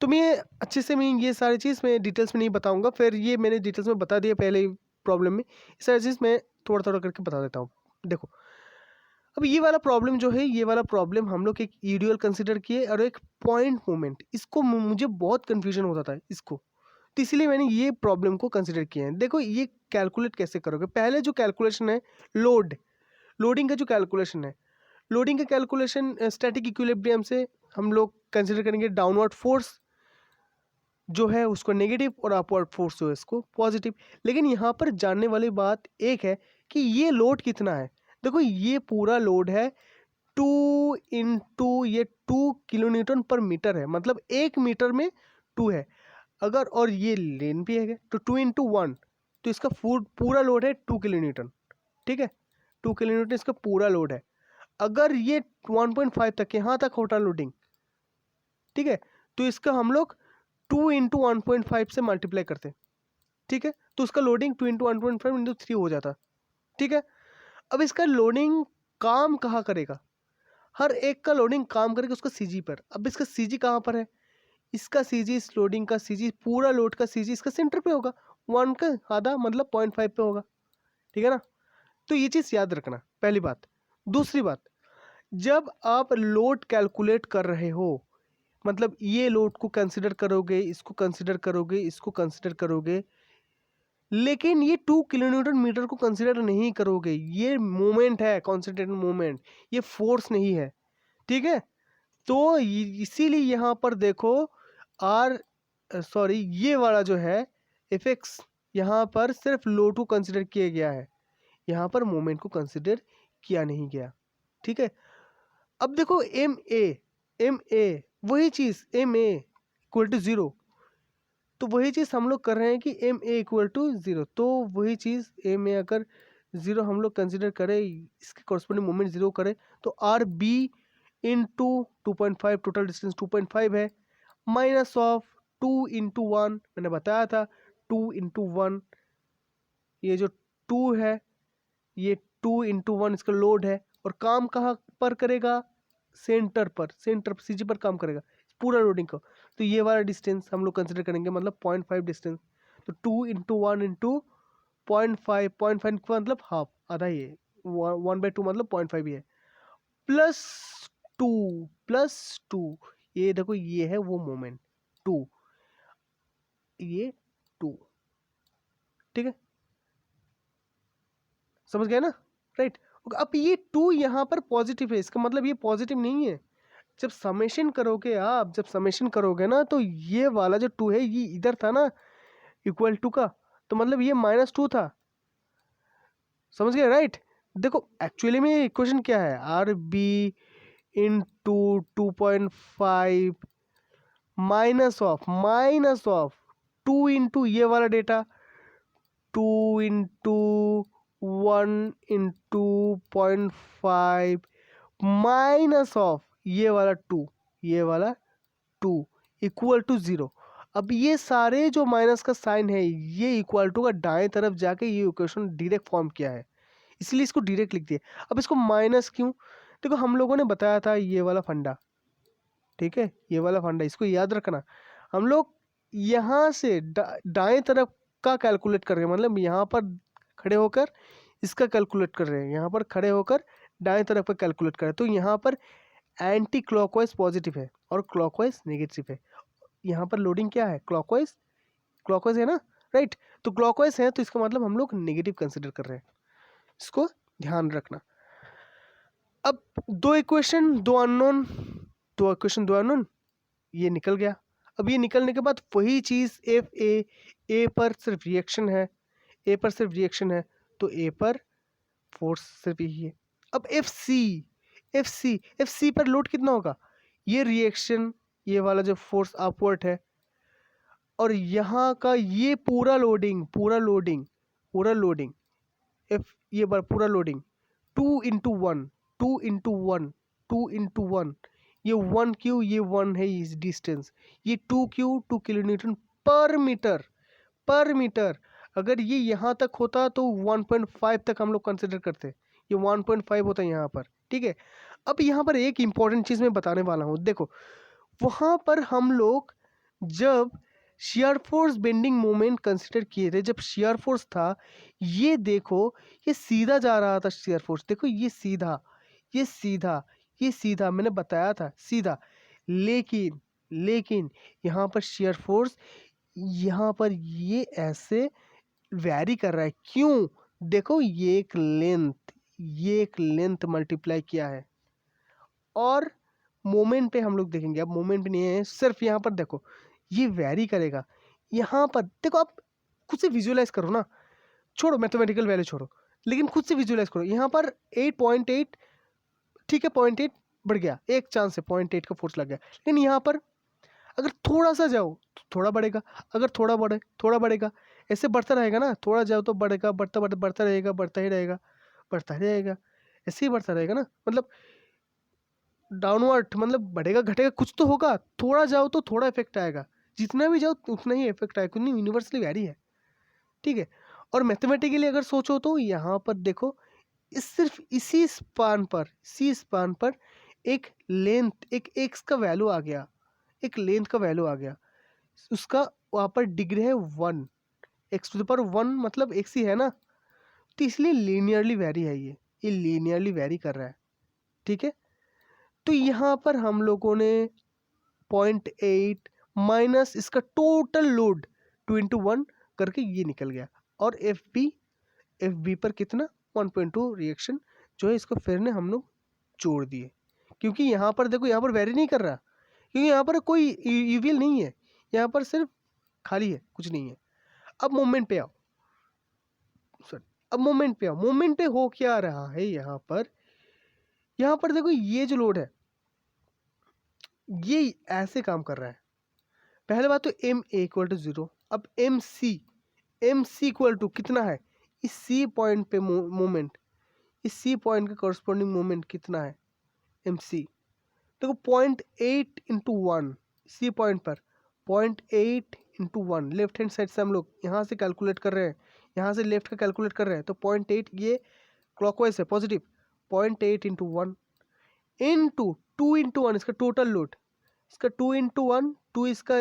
तो मैं अच्छे से, मैं ये सारी चीज़ मैं डिटेल्स में नहीं बताऊंगा, फिर ये मैंने डिटेल्स में बता दिया पहले ही प्रॉब्लम में, ये सारी चीज़ मैं थोड़ा थोड़ा करके बता देता हूँ। देखो अब ये वाला प्रॉब्लम जो है, ये वाला प्रॉब्लम हम लोग एक यूडीएल कंसिडर किए और एक पॉइंट मोमेंट, इसको मुझे बहुत कन्फ्यूजन होता था इसको, तो इसीलिए मैंने ये प्रॉब्लम को कंसिडर किया है। देखो ये कैलकुलेट कैसे करोगे, पहले जो कैलकुलेशन है लोडिंग का जो कैलकुलेशन है, लोडिंग का कैलकुलेशन स्टैटिक इक्विलिब्रियम से हम लोग कंसिडर करेंगे डाउनवर्ड फोर्स जो है उसको नेगेटिव और अपवर्ड फोर्स जो है इसको पॉजिटिव। लेकिन यहाँ पर जानने वाली बात एक है कि ये लोड कितना है। देखो ये पूरा लोड है 2 इंटू ये 2 किलोन्यूटन पर मीटर है, मतलब 1 मीटर में 2 है अगर, और ये लेन भी है तो 2 इंटू 1, तो इसका पूरा लोड है 2 किलोन्यूटन। ठीक है, 2 किलोन्यूटन इसका पूरा लोड है। अगर ये 1.5 तक, यहाँ तक होता लोडिंग, ठीक है, तो इसका हम लोग 2 इंटू 1.5 से मल्टीप्लाई करते हैं। ठीक है, तो उसका लोडिंग 2 इंटू 1.5 इंटू 3 हो जाता। ठीक है, अब इसका लोडिंग काम कहाँ करेगा, हर एक का लोडिंग काम करेगा उसका सीजी पर। अब इसका सीजी कहाँ पर है, इसका सीजी, इस लोडिंग का सीजी, पूरा लोड का सीजी इसका सेंटर पे होगा, 1 का आधा मतलब 0.5 पे होगा। ठीक है ना, तो ये चीज़ याद रखना, पहली बात। दूसरी बात, जब आप लोड कैलकुलेट कर रहे हो, मतलब ये लोड को कंसिडर करोगे, इसको कंसिडर करोगे, इसको कंसिडर करोगे, लेकिन ये 2 किलोन्यूटन मीटर को कंसिडर नहीं करोगे। ये मोमेंट है, कॉन्सेंट्रेटेड मोमेंट, ये फोर्स नहीं है। ठीक है, तो इसीलिए यहाँ पर देखो आर सॉरी ये वाला जो है एफेक्स, यहाँ पर सिर्फ लोड को कंसिडर किया गया है, यहाँ पर मोमेंट को कंसिडर किया नहीं गया। ठीक है, अब देखो एम ए वही चीज़, एम ए इक्वल टू 0, तो वही चीज़ हम लोग कर रहे हैं कि एम ए इक्वल टू 0, तो वही चीज़ एम ए अगर 0 हम लोग कंसिडर करें, इसके कॉरस्पॉन्डिंग मोमेंट 0 करें, तो R B into 2.5, total distance 2.5 है, माइनस ऑफ 2 इंटू 1, मैंने बताया था 2 इंटू 1, ये जो 2 है ये 2 इंटू 1 इसका लोड है, और काम कहाँ पर करेगा, सेंटर पर, सेंटर सीजी पर काम करेगा पूरा लोडिंग को। तो ये वाला डिस्टेंस हम लोग कंसिडर करेंगे, मतलब 0.5 डिस्टेंस, तो 2 इंटू 1 इंटू 0.5 का मतलब हाफ, आधा ही है, 1/2 मतलब 0.5 ही है, प्लस 2 ये देखो ये है वो मोमेंट 2, ये 2। ठीक है, समझ गए ना, राइट। अब ये 2 यहाँ पर पॉजिटिव है, इसका मतलब ये पॉजिटिव नहीं है। जब समेशन करोगे आप, जब समेशन करोगे ना, तो ये वाला जो 2 है ये इधर था ना इक्वल टू का, तो मतलब ये -2 था, समझ गए, राइट। देखो एक्चुअली में इक्वेशन क्या है, R B into 2.5 minus of 2 into ये वाला data 2 into 1 into 0.5 minus of ये वाला 2 इक्वल टू 0। अब ये सारे जो माइनस का साइन है ये इक्वल टू का दाएं तरफ जाके ये इक्वेशन डायरेक्ट फॉर्म किया है, इसलिए इसको डायरेक्ट लिख दिया। अब इसको माइनस क्यों, देखो हम लोगों ने बताया था ये वाला फंडा, ठीक है, ये वाला फंडा इसको याद रखना। हम लोग यहाँ से दाएं तरफ का कैलकुलेट कर रहे हैं, मतलब यहाँ पर खड़े होकर इसका कैलकुलेट कर रहे हैं, यहाँ पर खड़े होकर दाएं तरफ का कैलकुलेट कर रहे हैं। तो यहाँ पर एंटी क्लॉकवाइज पॉजिटिव है और क्लॉकवाइज नेगेटिव है। यहाँ पर लोडिंग क्या है, क्लॉकवाइज है ना, राइट। तो क्लॉकवाइज है तो इसका मतलब हम लोग नेगेटिव कंसिडर कर रहे हैं, इसको ध्यान रखना। अब दो इक्वेशन दो अननोन ये निकल गया। अब ये निकलने के बाद वही चीज़ एफ ए पर सिर्फ रिएक्शन है, तो ए पर फोर्स सिर्फ यही है। अब एफ सी पर लोड कितना होगा, ये रिएक्शन, ये वाला जो फोर्स अपवर्ड है, और यहाँ का ये पूरा लोडिंग एफ ये बार पूरा लोडिंग 2 इंटू 1 ये 1 क्यू, ये 1 है इस डिस्टेंस, ये 2 क्यू 2 किलोन्यूटन पर मीटर। अगर ये यहाँ तक होता तो 1.5 तक हम लोग कंसिडर करते, ये 1.5 होता है यहाँ पर। ठीक है, अब यहाँ पर एक इम्पॉर्टेंट चीज़ मैं बताने वाला हूँ। देखो वहाँ पर हम लोग जब shear force bending moment consider किए थे, जब शियर फोर्स था, ये देखो ये सीधा जा रहा था शियर फोर्स, देखो ये सीधा मैंने बताया था सीधा, लेकिन यहाँ पर शियर फोर्स यहाँ पर ये ऐसे वैरी कर रहा है, क्यों, देखो ये एक लेंथ मल्टीप्लाई किया है, और मोमेंट पे हम लोग देखेंगे। अब मोमेंट पे नहीं है, सिर्फ यहाँ पर देखो ये वैरी करेगा। यहाँ पर देखो, आप खुद से विजुअलाइज करो ना, छोड़ो मैथमेटिकल वैल्यू छोड़ो, लेकिन खुद से विजुअलाइज करो। यहाँ पर 8.8, ठीक है 0.8 बढ़ गया, एक चांस है 0.8 का फोर्स लग गया, लेकिन यहाँ पर अगर थोड़ा सा जाओ तो थोड़ा बढ़ेगा, अगर थोड़ा बढ़े थोड़ा बढ़ेगा, ऐसे बढ़ता रहेगा ना, थोड़ा जाओ तो बढ़ेगा, बढ़ता बढ़ता बढ़ता रहेगा, बढ़ता ही रहेगा, बढ़ता ही रहेगा, ऐसे ही बढ़ता रहेगा ना, मतलब डाउनवर्ड, मतलब बढ़ेगा घटेगा कुछ तो होगा, थोड़ा जाओ तो थोड़ा इफेक्ट आएगा, जितना भी जाओ उतना ही इफेक्ट आएगा, क्योंकि यूनिवर्सली वैरी है, ठीक है। और मैथमेटिकली अगर सोचो तो यहाँ पर देखो, सिर्फ इसी स्पान पर एक लेंथ, एक एक्स का वैल्यू आ गया, एक लेंथ का वैल्यू आ गया, उसका वहाँ पर डिग्री है 1, एक्स टू द पावर 1 मतलब एक्स ही है ना, तो इसलिए लीनियरली वैरी है, ये लीनियरली वैरी कर रहा है, ठीक है। तो यहाँ पर हम लोगों ने 0.8 माइनस इसका टोटल लोड 2 into 1 करके ये निकल गया, और एफ बी पर कितना 1.2 रिएक्शन जो है, इसको फिर ने हम लोग जोड़ दिए, क्योंकि यहाँ पर देखो, यहाँ पर वैरी नहीं कर रहा, क्योंकि यहाँ पर कोई ईवीएल नहीं है, यहाँ पर सिर्फ खाली है, कुछ नहीं है। अब मोमेंट पे आओ, सर अब मोमेंट पे आओ, मोमेंट पे हो क्या रहा है यहाँ पर, यहाँ पर देखो ये जो लोड है ये ऐसे काम कर रहा है। पहले बात तो एम ए इक्वल टू 0, अब एम सी इक्वल टू कितना है, इस सी पॉइंट पे मोमेंट, इस सी पॉइंट का कॉरस्पॉन्डिंग मोमेंट कितना है, एम सी, देखो 0.8 into 1, सी पॉइंट पर 0.8 into 1, लेफ्ट हैंड साइड से हम लोग यहाँ से कैलकुलेट कर रहे हैं, यहाँ से लेफ्ट का कैलकुलेट कर रहे हैं, तो 0.8 ये क्लॉकवाइज है पॉजिटिव, 0.8 into 1 इंटू 2 into 1 इसका टोटल लोड, इसका 2 into 1, 2 इसका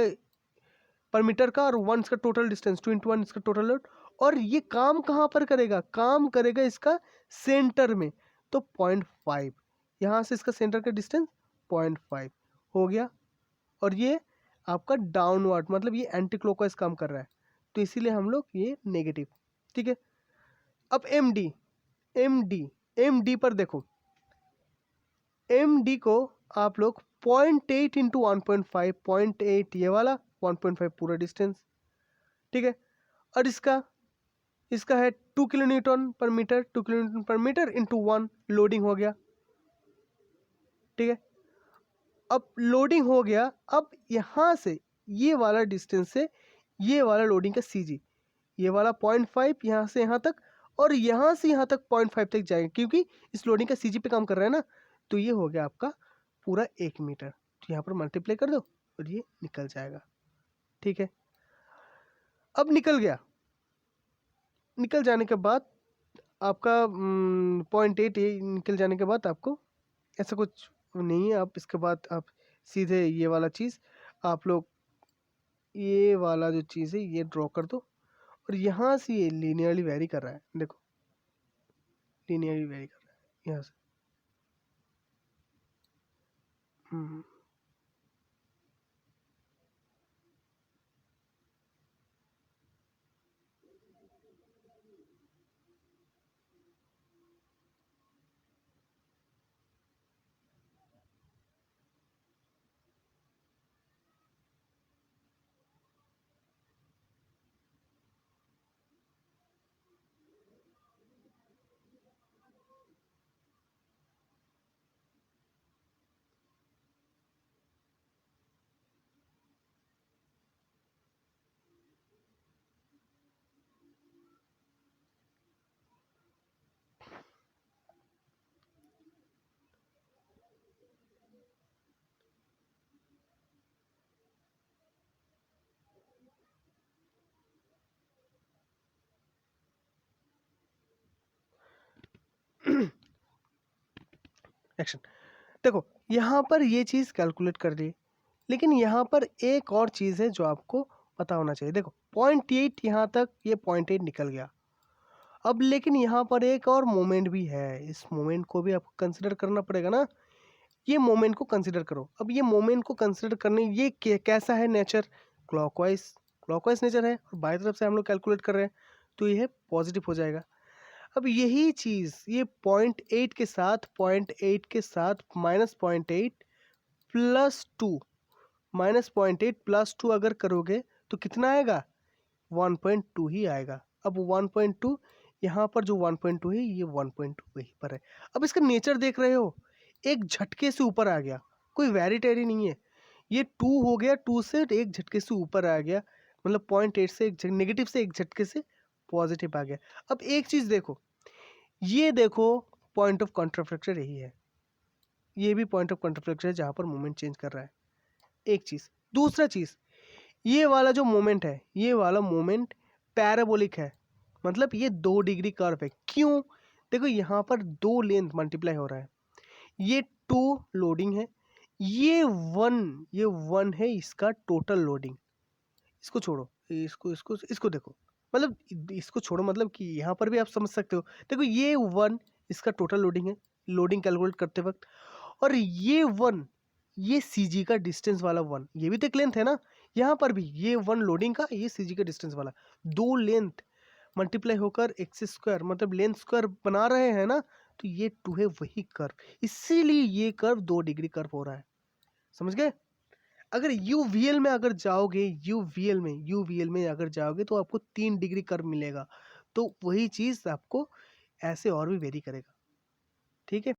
पर मीटर का और 1 इसका टोटल डिस्टेंस, 2 into 1 इसका टोटल लोड, और ये काम कहाँ पर करेगा, काम करेगा इसका सेंटर में, तो 0.5, यहाँ से इसका सेंटर का डिस्टेंस 0.5 हो गया, और ये आपका डाउनवर्ड मतलब ये एंटी क्लॉकवाइज काम कर रहा है, तो इसीलिए हम लोग ये नेगेटिव, ठीक है। अब एम डी पर देखो, एम डी को आप लोग 0.8 into 1.5, 0.8 ये वाला, 1.5 पूरा डिस्टेंस, ठीक है। और इसका इसका है 2 किलोन्यूटन पर मीटर, 2 किलोन्यूटन पर मीटर इंटू 1 लोडिंग हो गया, ठीक है। अब लोडिंग हो गया, अब यहाँ से ये वाला डिस्टेंस से ये वाला लोडिंग का सी जी, ये वाला 0.5 यहाँ से यहाँ तक, और यहाँ से यहाँ तक 0.5 तक जाएगा, क्योंकि इस लोडिंग का सी जी पे काम कर रहा है ना, तो ये हो गया आपका पूरा 1 मीटर, तो यहाँ पर मल्टीप्लाई कर दो और ये निकल जाएगा, ठीक है। अब निकल गया, निकल जाने के बाद आपका 0.8 निकल जाने के बाद आपको ऐसा कुछ नहीं है, आप इसके बाद आप सीधे ये वाला चीज़ आप लोग, ये वाला जो चीज़ है ये ड्रॉ कर दो, और यहाँ से ये लीनियरली वेरी कर रहा है, देखो लीनियरली वेरी कर रहा है यहाँ से। एक्शन, देखो यहाँ पर ये चीज़ कैलकुलेट कर ली, लेकिन यहाँ पर एक और चीज़ है जो आपको पता होना चाहिए। देखो 0.8 यहाँ तक ये 0.8 निकल गया, अब लेकिन यहाँ पर एक और मोमेंट भी है, इस मोमेंट को भी आपको कंसिडर करना पड़ेगा ना, ये मोमेंट को कंसिडर करो। अब ये मोमेंट को कंसिडर करने, ये कैसा है नेचर, क्लॉकवाइज, क्लॉकवाइज नेचर है, और बाई तरफ से हम लोग कैलकुलेट कर रहे हैं, तो ये पॉजिटिव हो जाएगा। अब यही चीज़ ये 0.8 के साथ, -0.8 प्लस 2 -0.8 प्लस 2 अगर करोगे तो कितना आएगा, 1.2 ही आएगा। अब 1.2 यहाँ पर जो 1.2 है ये 1.2 वहीं पर है। अब इसका नेचर देख रहे हो, एक झटके से ऊपर आ गया, कोई वेरिटेरी नहीं है, ये 2 हो गया, 2 से एक झटके से ऊपर आ गया, मतलब 0.8 से एक नेगेटिव से एक झटके से पॉजिटिव आ गया। अब एक चीज़ देखो, ये देखो पॉइंट ऑफ कॉन्ट्राफ्लेक्शन यही है, ये भी पॉइंट ऑफ कॉन्ट्राफ्लेक्शन है जहाँ पर मोमेंट चेंज कर रहा है, एक चीज़। दूसरा चीज़, ये वाला जो मोमेंट है, ये वाला मोमेंट पैराबोलिक है, मतलब ये 2 डिग्री कर्व है। क्यों? देखो यहाँ पर 2 लेंथ मल्टीप्लाई हो रहा है, ये 2 लोडिंग है, ये 1 है इसका टोटल लोडिंग। इसको छोड़ो, इसको इसको इसको देखो, मतलब इसको छोड़ो, मतलब कि यहाँ पर भी आप समझ सकते हो। देखो ये 1 इसका टोटल लोडिंग है, लोडिंग कैलकुलेट करते वक्त, और ये 1 ये सी जी का डिस्टेंस वाला 1, ये भी तो एक लेंथ है ना। यहाँ पर भी ये 1 लोडिंग का, ये सी जी का डिस्टेंस वाला, 2 लेंथ मल्टीप्लाई होकर एक्स स्क्वायर मतलब लेंथ स्क्वायर बना रहे हैं ना, तो ये 2 है वही कर्व, इसीलिए ये कर्व 2 डिग्री कर्व हो रहा है। समझ गए? अगर यूवीएल में अगर जाओगे, यूवीएल में अगर जाओगे तो आपको 3 डिग्री कर्व मिलेगा, तो वही चीज़ आपको ऐसे और भी वेरी करेगा। ठीक है,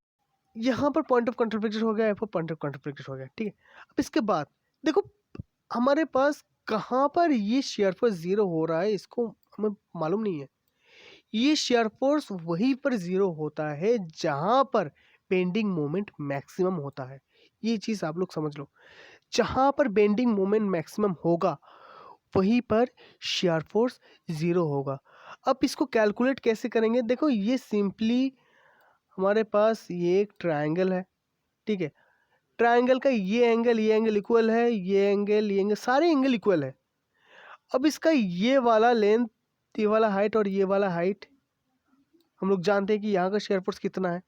यहाँ पर पॉइंट ऑफ कॉन्ट्राफ्लेक्शन हो गया, यहाँ पर पॉइंट ऑफ कॉन्ट्राफ्लेक्शन हो गया। ठीक है, अब इसके बाद देखो हमारे पास कहाँ पर ये शेयर फोर्स जीरो हो रहा है, इसको हमें मालूम नहीं है। ये शेयर फोर्स वहीं पर जीरो होता है जहाँ पर बेंडिंग मोमेंट मैक्सिमम होता है। ये चीज़ आप लोग समझ लो, जहाँ पर बेंडिंग मोमेंट मैक्सिमम होगा वहीं पर शेयर फोर्स ज़ीरो होगा। अब इसको कैलकुलेट कैसे करेंगे? देखो ये सिंपली हमारे पास ये एक ट्रायंगल है, ठीक है, ट्रायंगल का ये एंगल इक्वल है, ये एंगल सारे एंगल इक्वल है। अब इसका ये वाला लेंथ, ये वाला हाइट और ये वाला हाइट हम लोग जानते हैं कि यहाँ का शेयर फोर्स कितना है,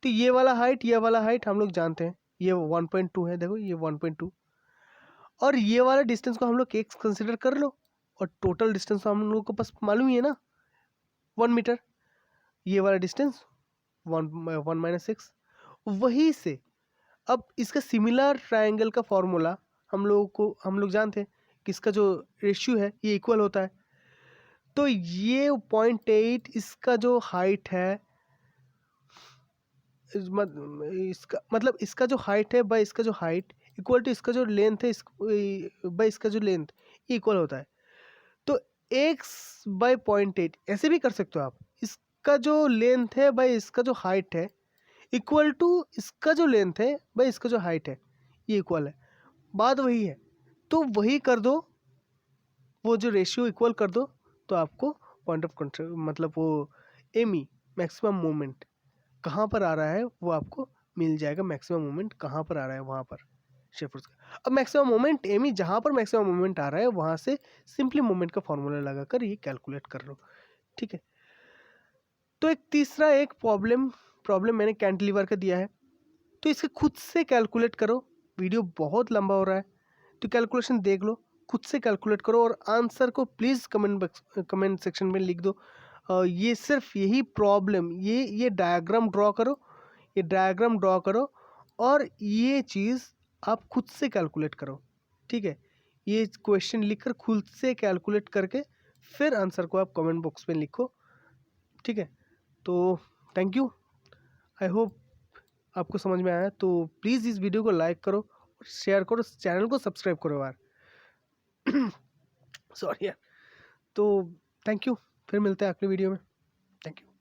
तो ये वाला हाइट हम लोग जानते हैं, ये 1.2 है। देखो ये 1.2, और ये वाला डिस्टेंस को हम लोग एक्स कंसिडर कर लो, और टोटल डिस्टेंस तो हम लोगों को बस मालूम ही है ना, 1 मीटर। ये वाला डिस्टेंस 1 - 6, वहीं से अब इसका सिमिलर ट्रायंगल का फॉर्मूला हम लोग जानते हैं कि इसका जो रेशियो है ये इक्वल होता है। तो ये 0.8 इसका जो हाइट है, इसका मतलब इसका जो हाइट है बाय इसका जो हाइट इक्वल टू इसका जो लेंथ है बाय इसका जो लेंथ इक्वल होता है। तो x बाय 0.8 ऐसे भी कर सकते हो आप, इसका जो लेंथ है बाय इसका जो हाइट है इक्वल टू इसका जो लेंथ है बाय इसका जो हाइट है, ये इक्वल है, बात वही है। तो वही कर दो, वो जो रेशियो इक्वल कर दो, तो आपको पॉइंट ऑफ कंट्रोल मतलब वो एमी मैक्सिमम मोमेंट कहाँ पर आ रहा है वो आपको मिल जाएगा। मैक्सिमम मोमेंट कहाँ पर आ रहा है वहाँ पर शेयर फोर्स का। अब मैक्सिमम मोमेंट एमी जहाँ पर मैक्सिमम मोमेंट आ रहा है वहाँ से सिंपली मोमेंट का फॉर्मूला लगाकर ये कैलकुलेट कर लो। ठीक है, तो एक तीसरा एक प्रॉब्लम मैंने कैंटिलीवर का दिया है, तो इसे खुद से कैलकुलेट करो। वीडियो बहुत लंबा हो रहा है, तो कैलकुलेशन देख लो, खुद से कैलकुलेट करो, और आंसर को प्लीज़ कमेंट सेक्शन में लिख दो। ये सिर्फ यही प्रॉब्लम, ये डायग्राम ड्रॉ करो, ये डायग्राम ड्रॉ करो, और ये चीज़ आप खुद से कैलकुलेट करो। ठीक है, ये क्वेश्चन लिखकर खुद से कैलकुलेट करके फिर आंसर को आप कमेंट बॉक्स में लिखो। ठीक है, तो थैंक यू, आई होप आपको समझ में आया। तो प्लीज़ इस वीडियो को लाइक करो और शेयर करो, चैनल को सब्सक्राइब करो यार। सॉरी यार, तो थैंक यू, फिर मिलते हैं अगली वीडियो में। Thank you.